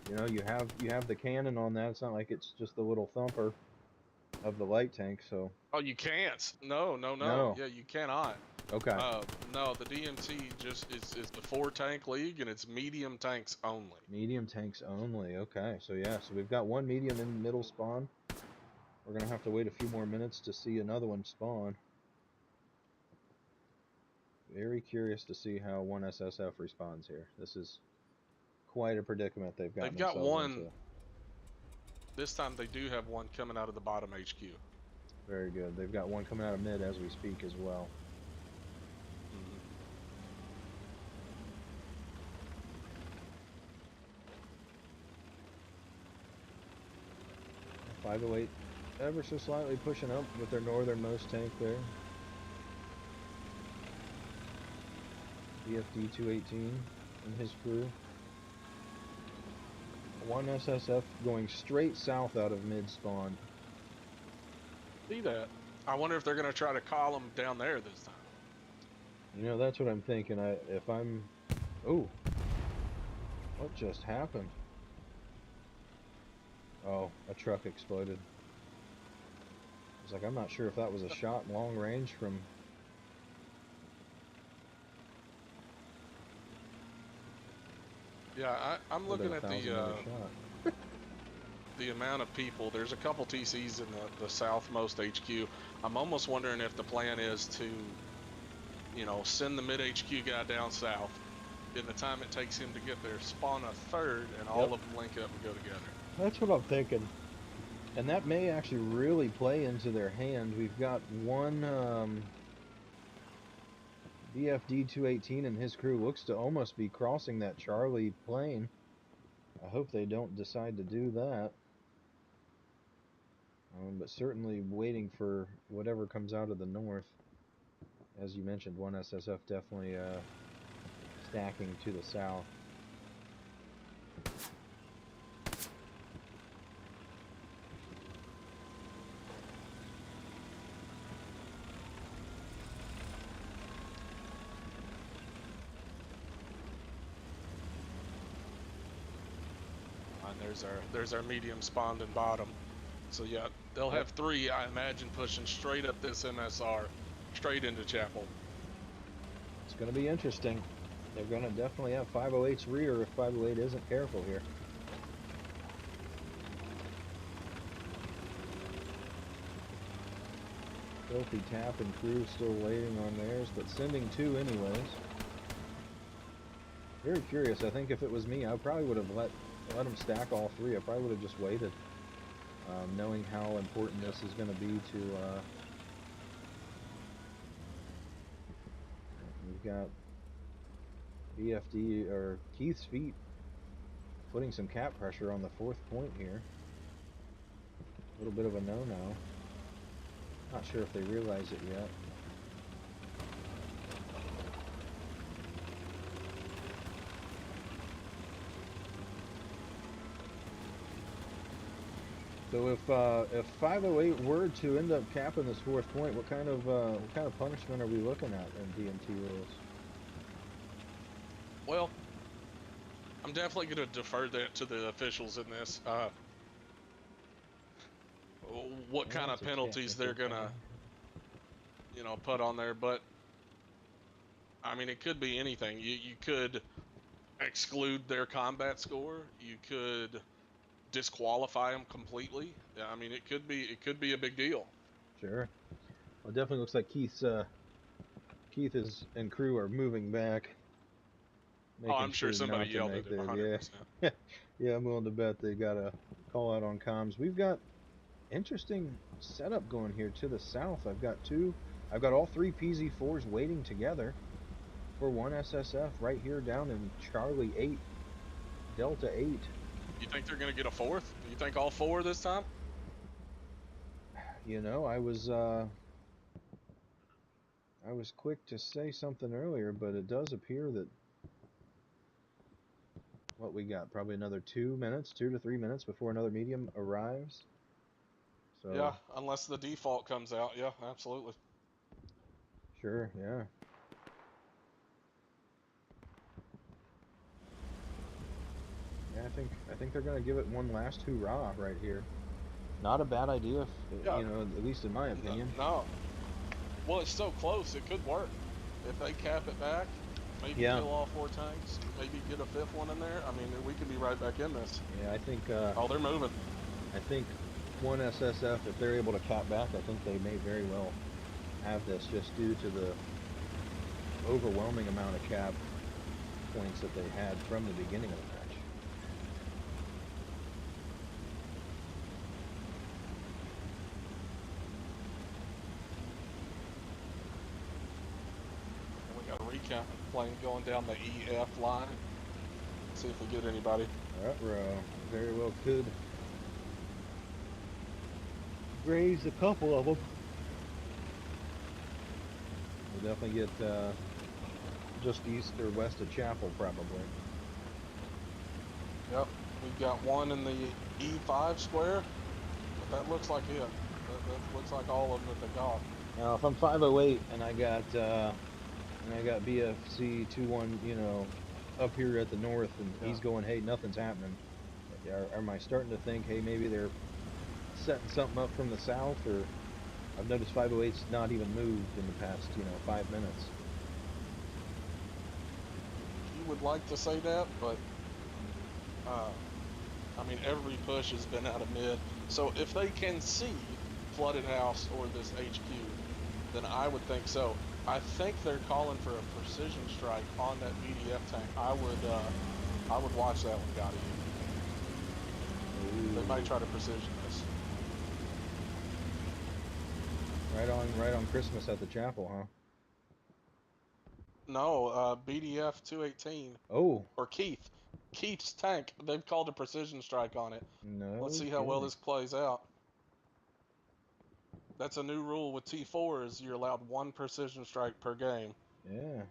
You know, you have the cannon on that. It's not like it's just the little thumper of the light tank. So. Oh, you can't. No. Yeah, you cannot. Okay. No, the DMT just is the 4 tank league, and it's medium tanks only. Medium tanks only. Okay. So yeah. So we've got 1 medium in middle spawn. We're gonna have to wait a few more minutes to see another one spawn. Very curious to see how one SSF responds here. This is quite a predicament they've got. They've got 1. This time they do have 1 coming out of the bottom HQ. Very good. They've got 1 coming out of mid as we speak as well. 508 ever so slightly pushing up with their northernmost tank there. BFD 218 and his crew. 1 SSF going straight south out of mid spawn. See that? I wonder if they're going to try to call them down there this time. You know, that's what I'm thinking. Oh, what just happened? Oh, a truck exploded. It's like, I'm not sure if that was a shot long range from... Yeah, I'm looking at the amount of people. There's a couple TCs in the southmost HQ. I'm almost wondering if the plan is to, you know, send the mid HQ guy down south, in the time it takes him to get there, spawn a third, and all of them link up and go together. That's what I'm thinking. And that may actually really play into their hand. We've got one BFD 218 and his crew looks to almost be crossing that Charlie plane. I hope they don't decide to do that. But certainly waiting for whatever comes out of the north. As you mentioned, one SSF definitely stacking to the south. And there's our medium spawned in bottom. So yeah, they'll have three, I imagine, pushing straight up this MSR, straight into Chapel. It's going to be interesting. They're going to definitely have 508's rear if 508 isn't careful here. Filthy Tap and crew still waiting on theirs, but sending two anyways. Very curious. I think if it was me, I probably would have let them stack all three. I probably would have just waited, knowing how important this is going to be to. We've got BFD or Keith's feet putting some cap pressure on the fourth point here. A little bit of a no-no. Not sure if they realize it yet. So if 508 were to end up capping this fourth point, what kind of punishment are we looking at in DMT rules? Well, I'm definitely going to defer that to the officials in this. What kind of penalties they're going to, put on there, but I mean, it could be anything. You could exclude their combat score. You could disqualify them completely. I mean, it could be a big deal. Sure. Well, it definitely looks like Keith and crew are moving back. Oh, I'm sure somebody yelled at him. 100%. Yeah. Yeah, I'm willing to bet they got a call out on comms. We've got interesting setup going here to the south. I've got all three PZ4s waiting together for one SSF right here down in Charlie 8, Delta 8. You think they're going to get a fourth? Do you think all four this time? You know, I was quick to say something earlier, but it does appear that what we got, probably another 2 to 3 minutes before another medium arrives. So yeah, unless the default comes out. Yeah, absolutely. Sure, yeah. Yeah, I think they're gonna give it one last hoorah right here. Not a bad idea, at least in my opinion. No. Well, it's so close, it could work. If they cap it back, maybe kill all four tanks, maybe get a fifth one in there. I mean, we could be right back in this. Yeah, I think. Oh, they're moving. I think one SSF, if they're able to cap back, I think they may very well have this, just due to the overwhelming amount of cap points that they had from the beginning of the match. And we got a recount plane going down the EF line. Let's see if we get anybody. Very well could graze a couple of them. We'll definitely get just east or west of Chapel, probably. Yep, we've got one in the E5 square, but that looks like it. That looks like all of them that they got. Now, if I'm 508 and I got BFC 21, up here at the north, and he's going, hey, nothing's happening. Am I starting to think, hey, maybe they're setting something up from the south? Or I've noticed 508's not even moved in the past, 5 minutes. You would like to say that, but I mean, every push has been out of mid. So if they can see Flooded House or this HQ, then I would think so. I think they're calling for a precision strike on that BDF tank. I would watch that one, Gotti. They might try to precision this. Right on Christmas at the chapel, huh? No, BDF 218 Oh, or Keith's tank. They've called a precision strike on it. no. Let's see how well kidding. this plays out. That's a new rule with T4 is you're allowed 1 precision strike per game. Yeah.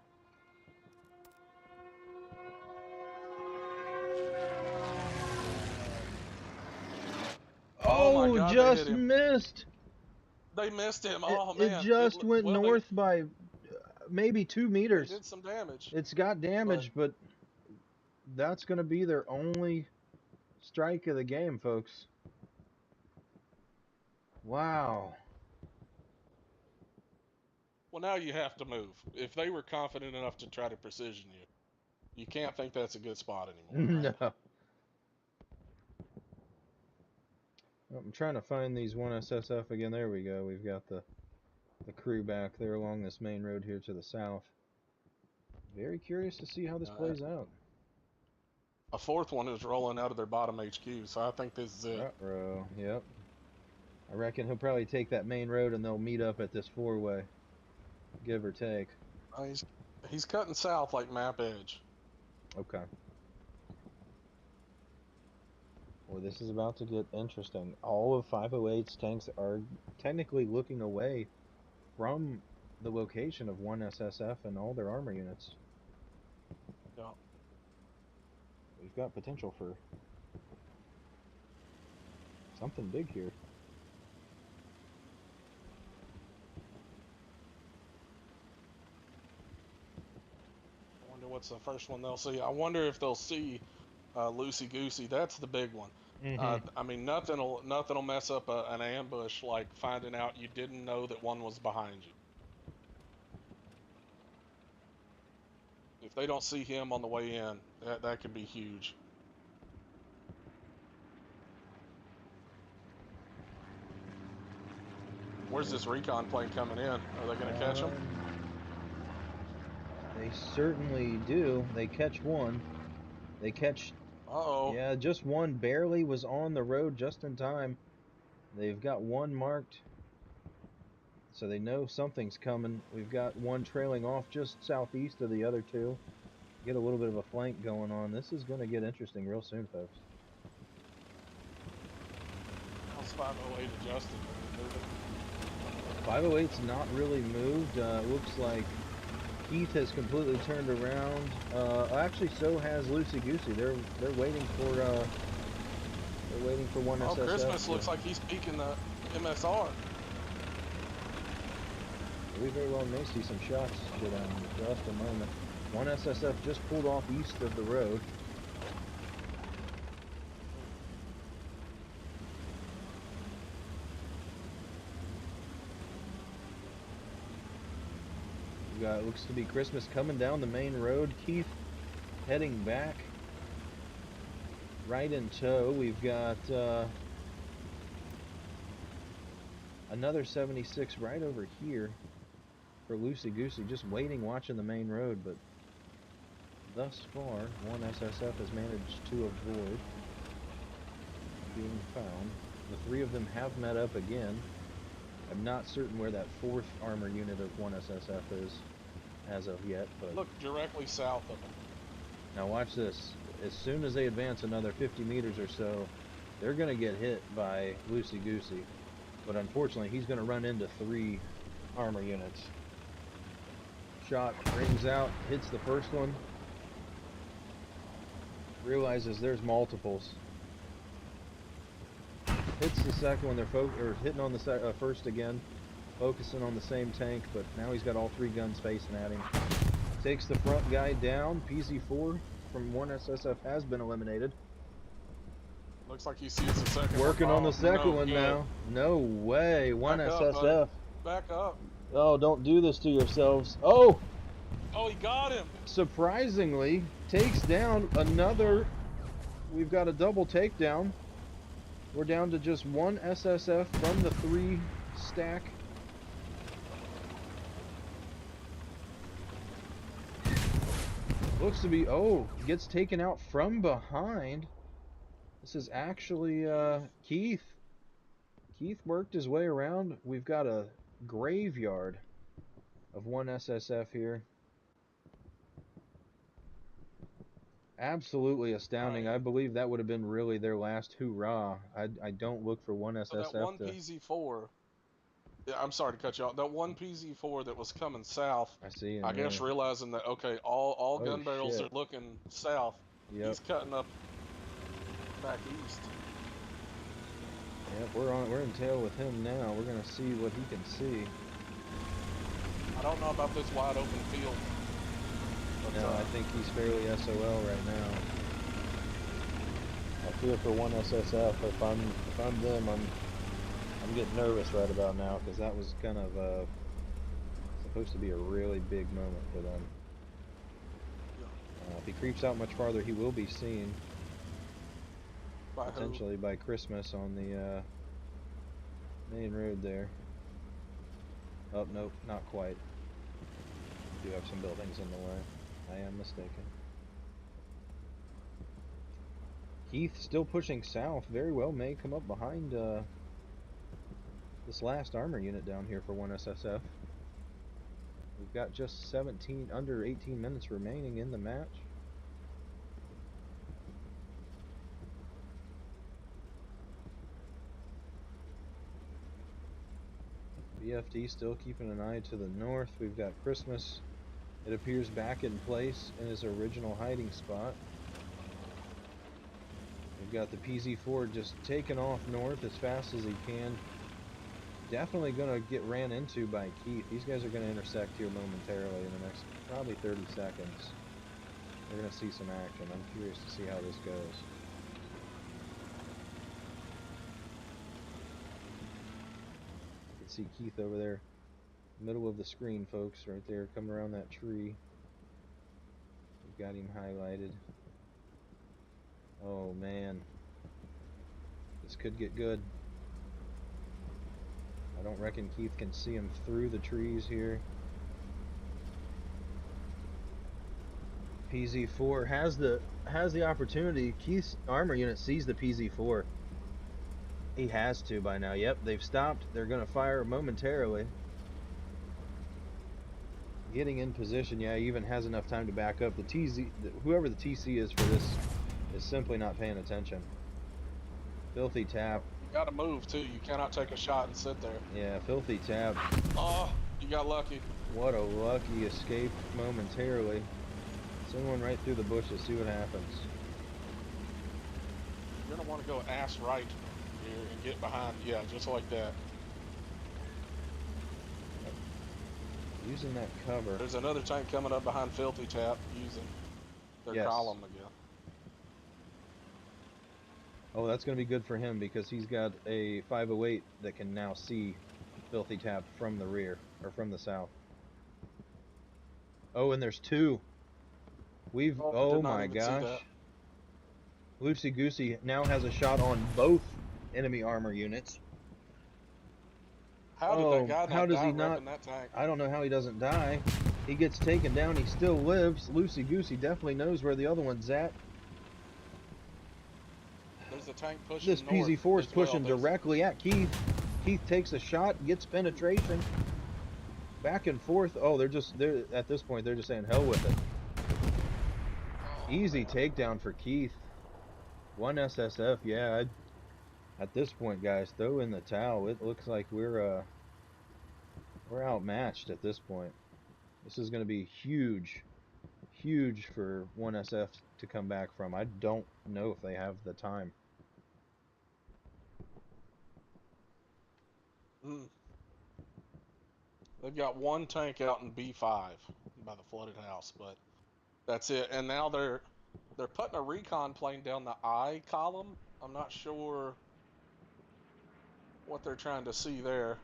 Oh my God, they just hit him. missed. They missed him. It, Oh it man. just went well, north by maybe 2 They meters. did some damage. It's got damage, but that's going to be their only strike of the game, folks. Wow. Well, now you have to move. If they were confident enough to try to precision you, you can't think that's a good spot anymore. Right? No. I'm trying to find these 1SSF again. There we go. We've got the crew back there along this main road here to the south. Very curious to see how this plays out. A 4th one is rolling out of their bottom HQ, so I think this is it. Ruh-roh. Yep. I reckon he'll probably take that main road and they'll meet up at this 4-way, give or take. He's cutting south like map edge. Okay. Well, this is about to get interesting. All of 508's tanks are technically looking away from the location of 1SSF and all their armor units. Yeah. We've got potential for something big here. I wonder what's the first one they'll see. I wonder if they'll see Loosey Goosey. That's the big one. I mean, nothing'll mess up an ambush like finding out you didn't know that one was behind you. If they don't see him on the way in, that could be huge. Where's this recon plane coming in? Are they going to catch him? They certainly do. They catch one. They catch... Uh-oh. Yeah, just one barely was on the road just in time. They've got one marked, so they know something's coming. We've got one trailing off just southeast of the other two. Get a little bit of a flank going on. This is going to get interesting real soon, folks. How's 508 adjusted? 508's not really moved. Looks like Keith has completely turned around. Actually, so has Loosey Goosey. They're waiting for 1SSF. Oh, Christmas looks like he's peeking the MSR. We very well may see some shots get on in just a moment. 1SSF just pulled off east of the road. We got, looks to be Christmas coming down the main road. Keith heading back. Right in tow. We've got another 76 right over here for Loosey Goosey, just waiting, watching the main road, but thus far, 1SSF has managed to avoid being found. The 3 of them have met up again. I'm not certain where that 4th armor unit of 1SSF is as of yet, but... Look directly south of them. Now watch this. As soon as they advance another 50 meters or so, they're going to get hit by Loosey Goosey. But unfortunately, he's going to run into 3 armor units. Shot rings out, hits the first one. Realizes there's multiples. Hits the second one. They're hitting on the first again, focusing on the same tank, but now he's got all 3 guns facing at him. Takes the front guy down. PZ4 from 1SSF has been eliminated. Looks like he sees the second Working one. on the second one good. now. No way. 1SSF. Back up. Oh, don't do this to yourselves. Oh! Oh, he got him. Surprisingly, takes down another. We've got a double takedown. We're down to just 1 SSF from the 3 stack. Looks to be, oh, gets taken out from behind. This is actually Keith. Keith worked his way around. We've got a graveyard of one SSF here. Absolutely astounding. Right. I believe that would have been really their last hoorah. I don't look for one So that SSF one to... PZ4, yeah, I'm sorry to cut you off. That one PZ4 that was coming south, I see him I guess there. realizing that, okay, all Oh, gun barrels shit. are looking south. Yep. He's cutting up back east. Yep, we're in tail with him now. We're gonna see what he can see. I don't know about this wide open field. But, No, I think he's fairly SOL right now. I fear for one SSF. If I'm them, I'm getting nervous right about now, because that was kind of supposed to be a really big moment for them. If he creeps out much farther, he will be seen. by Potentially by Christmas on the main road there. Oh, nope, not quite. We do have some buildings in the way. I am mistaken. Keith still pushing south. Very well may come up behind this last armor unit down here for one SSF. We've got just under 18 minutes remaining in the match. BFD still keeping an eye to the north. We've got Christmas. It appears back in place in his original hiding spot. We've got the PZ4 just taking off north as fast as he can. Definitely going to get ran into by Keith. These guys are going to intersect here momentarily in the next probably 30 seconds. We're going to see some action. I'm curious to see how this goes. You can see Keith over there, middle of the screen, folks, right there, coming around that tree. We've got him highlighted. Oh man, this could get good. I don't reckon Keith can see him through the trees here. PZ4 has the opportunity. Keith's armor unit sees the PZ4. He has to by now. Yep, they've stopped. They're going to fire momentarily. Getting in position. Yeah, he even has enough time to back up. Whoever the TC is for this is simply not paying attention. Filthy tap. You gotta move too. You cannot take a shot and sit there. Yeah, filthy tap. Oh, you got lucky. What a lucky escape momentarily. Send one right through the bushes, see what happens. You're gonna want to go ass right here and get behind. Yeah, just like that. Using that cover. There's another tank coming up behind Filthy Tap using their column again. Oh, that's going to be good for him because he's got a 508 that can now see Filthy Tap from the rear, or from the south. Oh, and there's two. Oh my gosh. Loosey Goosey now has a shot on both enemy armor units. How did that guy not how does die he not? repping that tank? I don't know how he doesn't die. He gets taken down, he still lives. Loosey Goosey definitely knows where the other one's at. There's a tank pushing This PZ4 is pushing directly at Keith. Keith takes a shot, gets penetration. Back and forth. Oh, they're at this point, they're just saying hell with it. Easy takedown for Keith. One SSF, yeah. At this point, guys, throw in the towel. It looks like we're outmatched at this point. This is going to be huge for one SF to come back from. I don't know if they have the time. They've got one tank out in B5 by the flooded house, but that's it. And now they're putting a recon plane down the I column. I'm not sure what they're trying to see there.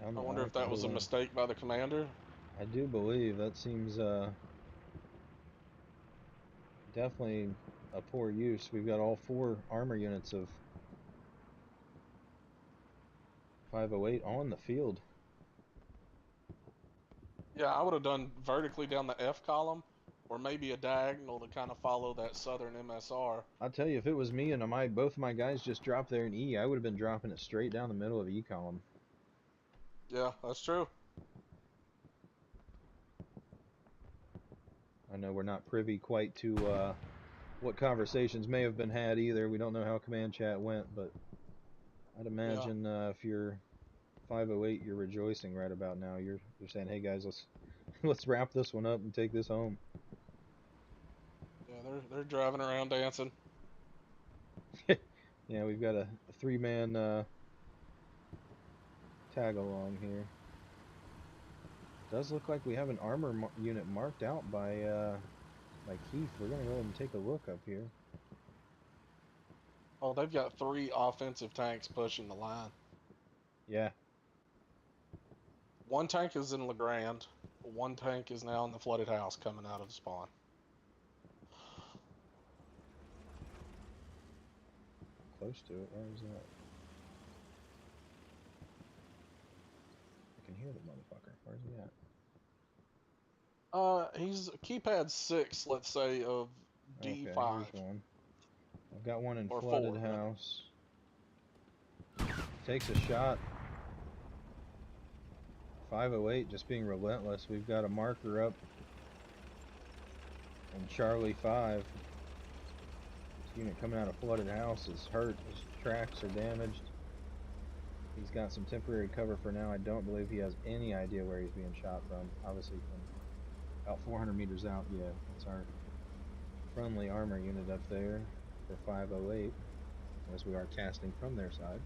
I wonder if that was a mistake by the commander. I do believe that seems definitely a poor use. We've got all 4 armor units of 508 on the field. Yeah, I would have done vertically down the F column, or maybe a diagonal to kind of follow that southern MSR. I'll tell you, if it was me and both of my guys just dropped there in E, I would have been dropping it straight down the middle of E column. Yeah, that's true. I know we're not privy quite to what conversations may have been had either. We don't know how command chat went, but I'd imagine if you're 508, you're rejoicing right about now. You're saying, "Hey guys, let's wrap this one up and take this home." Yeah, they're driving around dancing. Yeah, we've got a three-man tag along here. Does look like we have an armor unit marked out by Keith. We're gonna go ahead and take a look up here. Oh, they've got 3 offensive tanks pushing the line. Yeah. 1 tank is in LeGrand. 1 tank is now in the flooded house coming out of the spawn. Close to it. Where is that? I can hear the motherfucker. Where's he at? He's keypad 6, let's say, of D5. Okay, here's one. I've got one in Or flooded 4, house. Takes a shot. 508 just being relentless. We've got a marker up. And Charlie 5. This unit coming out of flooded house is hurt. His tracks are damaged. He's got some temporary cover for now. I don't believe he has any idea where he's being shot from. Obviously from about 400 meters out. Yeah, that's our friendly armor unit up there for 508, as we are casting from their side.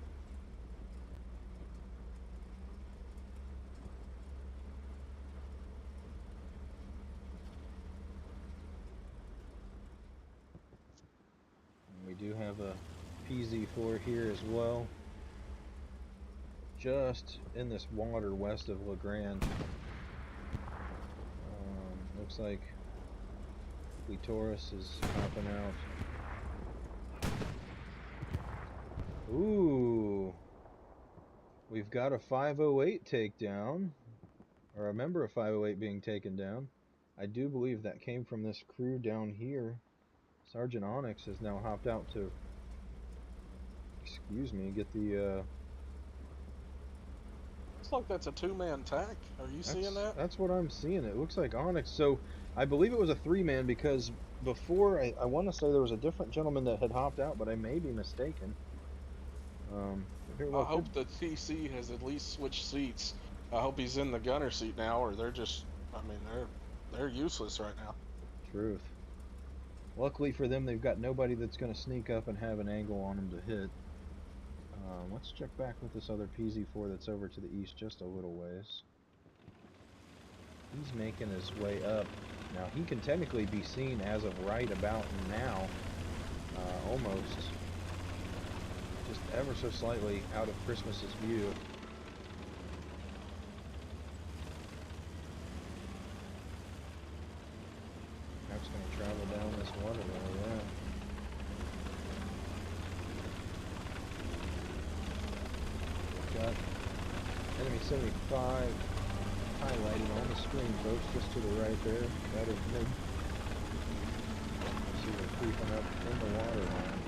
And we do have a PZ4 here as well, just in this water west of LeGrand. Looks like Taurus is popping out. Ooh, we've got a 508 takedown, or I remember a 508 being taken down. I do believe that came from this crew down here. Sergeant Onyx has now hopped out to, excuse me, get the Looks like that's a 2-man tank. Are you seeing that? That's what I'm seeing. It looks like Onyx. So I believe it was a 3-man because before I want to say there was a different gentleman that had hopped out, but I may be mistaken. I hope the TC has at least switched seats. I hope he's in the gunner seat now, or they're just, I mean, they're useless right now. Truth. Luckily for them, they've got nobody that's going to sneak up and have an angle on them to hit. Let's check back with this other PZ4 that's over to the east just a little ways. He's making his way up. Now, he can technically be seen as of right about now, almost. Just ever so slightly out of Christmas's view. That's going to travel down this waterway, yeah. Got enemy 75 highlighted on the screen, folks, just to the right there. That is mid. See, we're creeping up in the water line.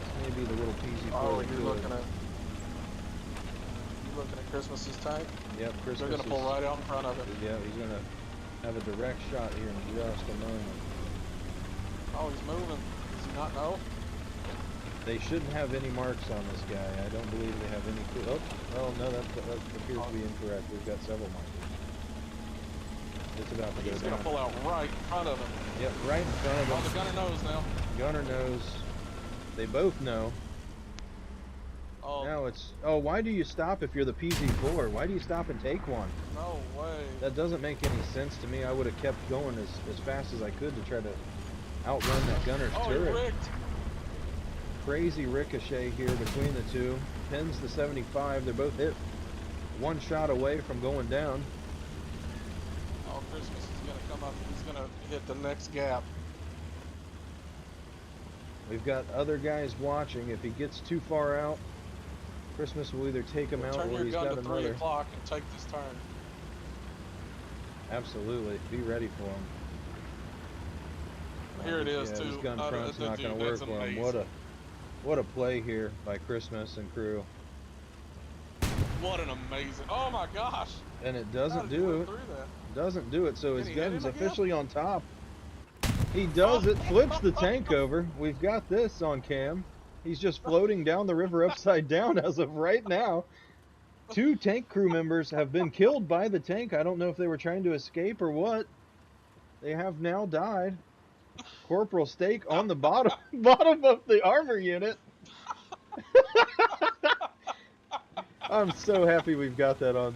This may be the little PZ4. Oh, you're looking at Christmas's tank? Yep, Christmas. They're gonna pull right out in front of it. Yeah, he's gonna have a direct shot here in just a moment. Oh, he's moving. Does he not know? They shouldn't have any marks on this guy. I don't believe they have any clue. Oh no, that appears to be incorrect. We've got several markers. It's about to go down. He's gonna pull out right in front of him. Yep, right in front of him. Oh, the gunner knows now. Gunner knows. They both know. Oh. Now it's... Oh, why do you stop if you're the PZ4? Why do you stop and take one? No way. That doesn't make any sense to me. I would have kept going as fast as I could to try to outrun that gunner's turret. He rigged. Crazy ricochet here between the two. Pins the 75. They're both hit one shot away from going down. Oh, Christmas is gonna come up. He's gonna hit the next gap. We've got other guys watching. If he gets too far out, Christmas will either take him out Turn or your he's gun got to 3 another. o'clock and take this turn. Absolutely. Be ready for him. Here it is, yeah, too. This gun front's not going dude, to work that's for him. amazing. What a play here by Christmas and crew. What an amazing... Oh, my gosh. And it How doesn't did he do live it. through that? Doesn't do it, so his Can he hit gun's him again? officially on top. He does it, flips the tank over. We've got this on cam. He's just floating down the river upside down as of right now. 2 tank crew members have been killed by the tank. I don't know if they were trying to escape or what. They have now died. Corporal Stake on the bottom of the armor unit. I'm so happy we've got that on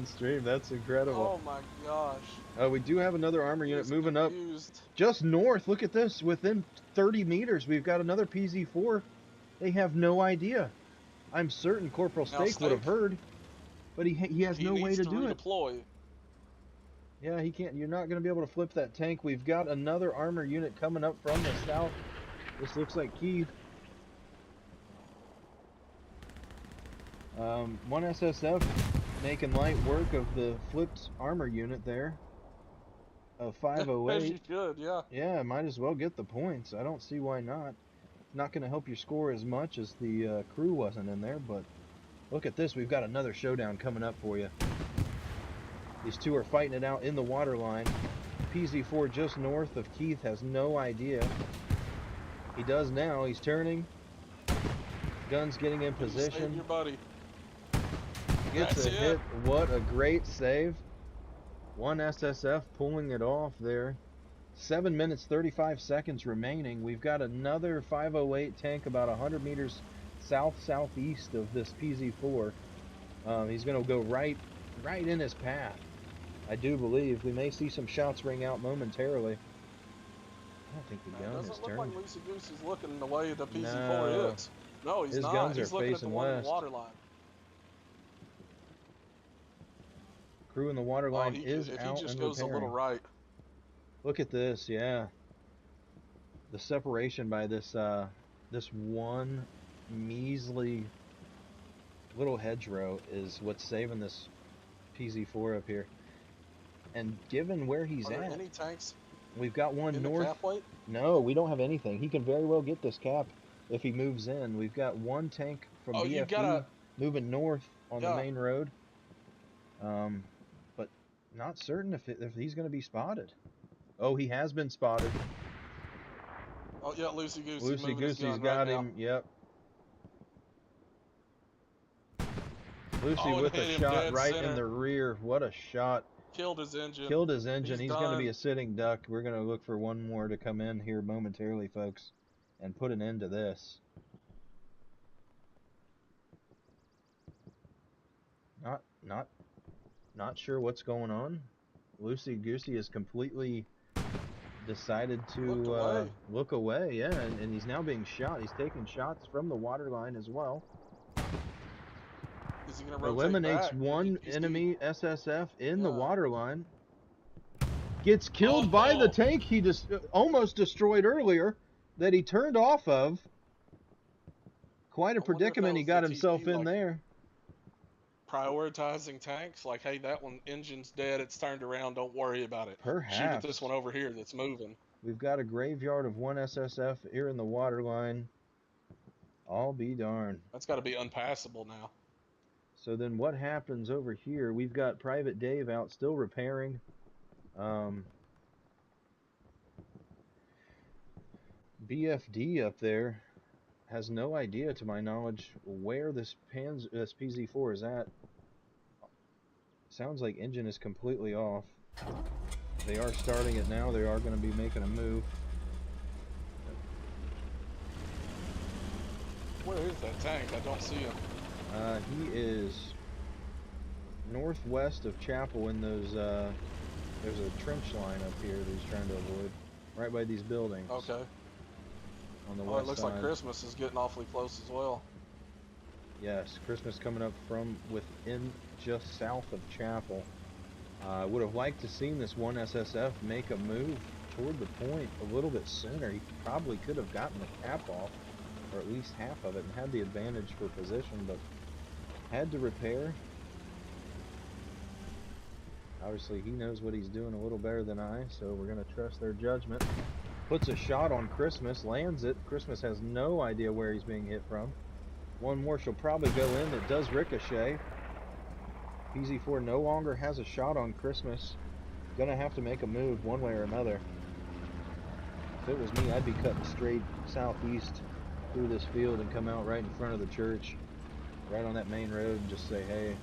stream. That's incredible. Oh my gosh. We do have another armor unit He's moving up confused. just north. Look at this. Within 30 meters, we've got another PZ4. They have no idea. I'm certain Corporal Now Stake would have heard, but he has no way to do it. Redeploy. Yeah, he can't. You're not going to be able to flip that tank. We've got another armor unit coming up from the south. This looks like Keith. 1 SSF making light work of the flipped armor unit there. A As 508. you should, yeah. Yeah, might as well get the points. I don't see why not. Not going to help your score as much as the crew wasn't in there, but look at this. We've got another showdown coming up for you. These two are fighting it out in the water line. PZ4 just north of Keith has no idea. He does now. He's turning. Gun's getting in Save position. your buddy. Gets That's a it. hit. What a great save. 1 SSF pulling it off there. 7 minutes 35 seconds remaining. We've got another 508 tank about 100 meters southeast of this PZ4. He's going to go right in his path. I do believe we may see some shots ring out momentarily. I don't think the gun is Doesn't turned. look like Lucy Goose is looking the way the PZ4 No. is. No, he's His not. guns He's are looking at the facing one in west. the water line. Crew in the water Oh, line he is if out he just and goes repairing. a little right. Look at this, yeah. The separation by this this one measly little hedgerow is what's saving this PZ4 up here. And given where he's Are there at, any tanks we've got one in north. the cap weight? No, we don't have anything. He can very well get this cap if he moves in. We've got one tank from Oh, you BFD gotta- moving north on the Yeah. main road. But not certain if he's going to be spotted. Oh, he has been spotted. Oh yeah, Lucy Goosey. Lucy moving his Goosey's gun got right him. now. Yep. Lucy Oh, and with a hit him shot dead right in center. the rear. What a shot. Killed his engine. Killed his engine. He's going to be done. a sitting duck. We're going to look for one more to come in here momentarily, folks, and put an end to this. Not sure what's going on. Lucy Goosey has completely decided to look away. Yeah, and he's now being shot. He's taking shots from the water line as well. Is he gonna rotate Eliminates back? one He's enemy SSF in the Yeah. water line. Gets killed by the Oh. tank he just almost destroyed earlier that he turned off of. Quite a I wonder if that predicament he was got the himself TP, in like, there. prioritizing tanks. Like, hey, that one engine's dead. It's turned around. Don't worry about it. Shoot at Perhaps. this one over here that's moving. We've got a graveyard of one SSF here in the water line. I'll be darned. That's got to be unpassable now. So then what happens over here? We've got Private Dave out still repairing. BFD up there has no idea, to my knowledge, where this PZ4 is at. Sounds like engine is completely off. They are starting it now. They are going to be making a move. Where is that tank? I don't see him. He is northwest of Chapel in those, there's a trench line up here that he's trying to avoid. Right by these buildings. Okay. On the Oh, west it looks side. like Christmas is getting awfully close as well. Yes, Christmas coming up from within just south of Chapel. I would have liked to seen this one SSF make a move toward the point a little bit sooner. He probably could have gotten the cap off, or at least half of it, and had the advantage for position, but had to repair. Obviously, he knows what he's doing a little better than I, so we're going to trust their judgment. Puts a shot on Christmas, lands it. Christmas has no idea where he's being hit from. One more shall probably go in. It does ricochet. PZ4 no longer has a shot on Christmas. Gonna have to make a move one way or another. If it was me, I'd be cutting straight southeast through this field and come out right in front of the church, right on that main road, and just say, hey,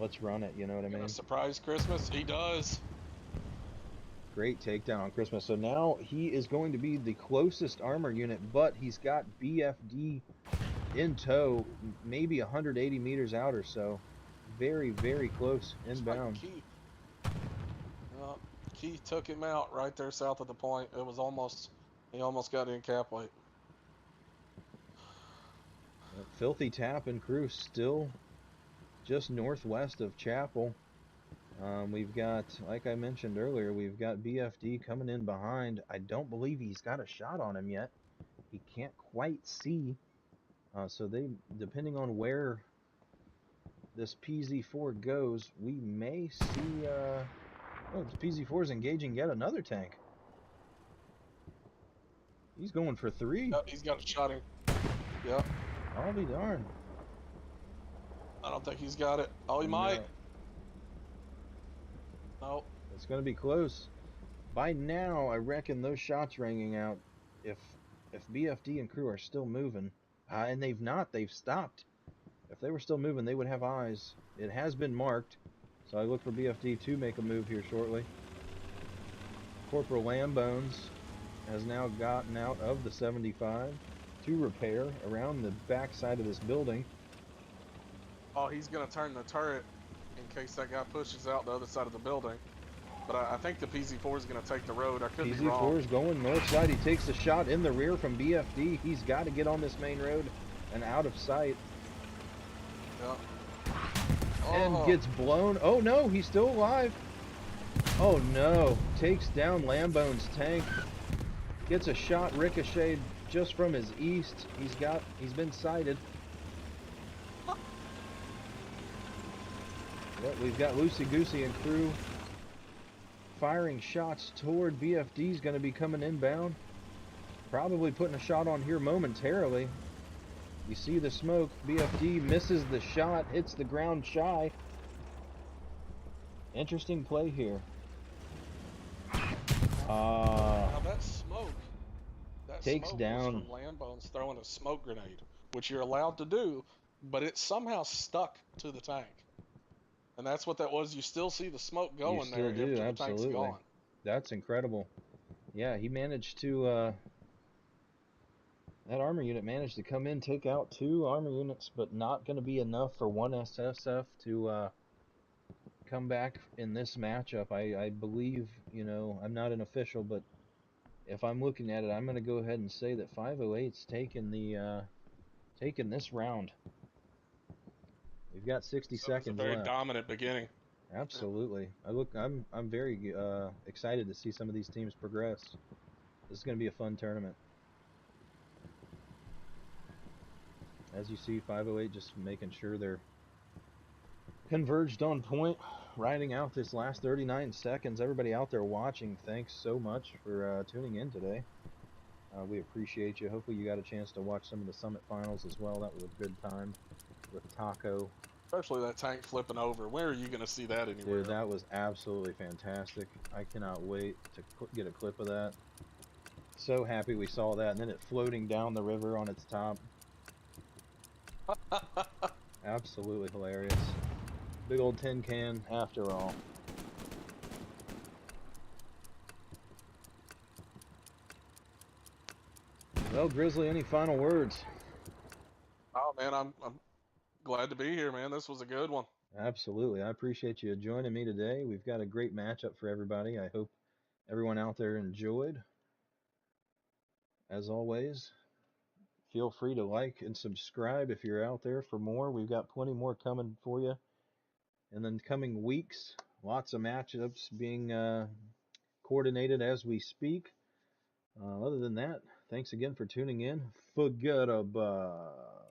let's run it, you know what I mean? Surprise Christmas? He does. Great takedown on Christmas. So now he is going to be the closest armor unit, but he's got BFD in tow, maybe 180 meters out or so. Very, very close inbound. Keith took him out right there south of the point. It was almost, he almost got in cap weight. Filthy Tap and crew still just northwest of Chapel. We've got, like I mentioned earlier, we've got BFD coming in behind. I don't believe he's got a shot on him yet. He can't quite see. So they, depending on where this PZ4 goes, we may see, oh, PZ4 is engaging yet another tank. He's going for 3. Yep, he's got a shot in. Yep. I'll be darned. I don't think he's got it. Oh, he might. Nope. It's going to be close. By now, I reckon those shots ringing out, if BFD and crew are still moving, and they've not, they've stopped. If they were still moving, they would have eyes. It has been marked, so I look for BFD to make a move here shortly. Corporal Lambones has now gotten out of the 75 to repair around the back side of this building. Oh, he's going to turn the turret in case that guy pushes out the other side of the building. But I think the PZ4 is going to take the road. I could be wrong. PZ4 is going north side. He takes a shot in the rear from BFD. He's got to get on this main road and out of sight. Yeah. And gets blown. Oh no, he's still alive. Oh no, takes down Lambone's tank. Gets a shot ricocheted just from his east. He's been sighted. Yep, we've got Loosey Goosey and crew firing shots toward BFD's going to be coming inbound. Probably putting a shot on here momentarily. You see the smoke. BFD misses the shot, hits the ground shy. Interesting play here. Now that smoke takes smoke down was from Lambones throwing a smoke grenade, which you're allowed to do, but it somehow stuck to the tank. And that's what that was. You still see the smoke going there after the tank's gone. That's incredible. Yeah, he managed to, that armor unit managed to come in, take out 2 armor units, but not going to be enough for one SSF to come back in this matchup. I believe, you know, I'm not an official, but if I'm looking at it, I'm going to go ahead and say that 508's taking this round. We've got 60 seconds left. It's a very dominant beginning. Absolutely. I'm very excited to see some of these teams progress. This is going to be a fun tournament. As you see, 508 just making sure they're converged on point, riding out this last 39 seconds. Everybody out there watching, thanks so much for tuning in today. We appreciate you. Hopefully you got a chance to watch some of the Summit Finals as well. That was a good time with Taco. Especially that tank flipping over. Where are you going to see that anywhere? Dude, that was absolutely fantastic. I cannot wait to get a clip of that. So happy we saw that. And then it floating down the river on its top. Absolutely hilarious. Big old tin can after all. Well, Grizzly, any final words? Oh man, I'm glad to be here, man. This was a good one. Absolutely. I appreciate you joining me today. We've got a great matchup for everybody. I hope everyone out there enjoyed. As always, feel free to like and subscribe if you're out there for more. We've got plenty more coming for you in the coming weeks. Lots of matchups being coordinated as we speak. Other than that, thanks again for tuning in. FUHGEDABOUTIIIIIIIT.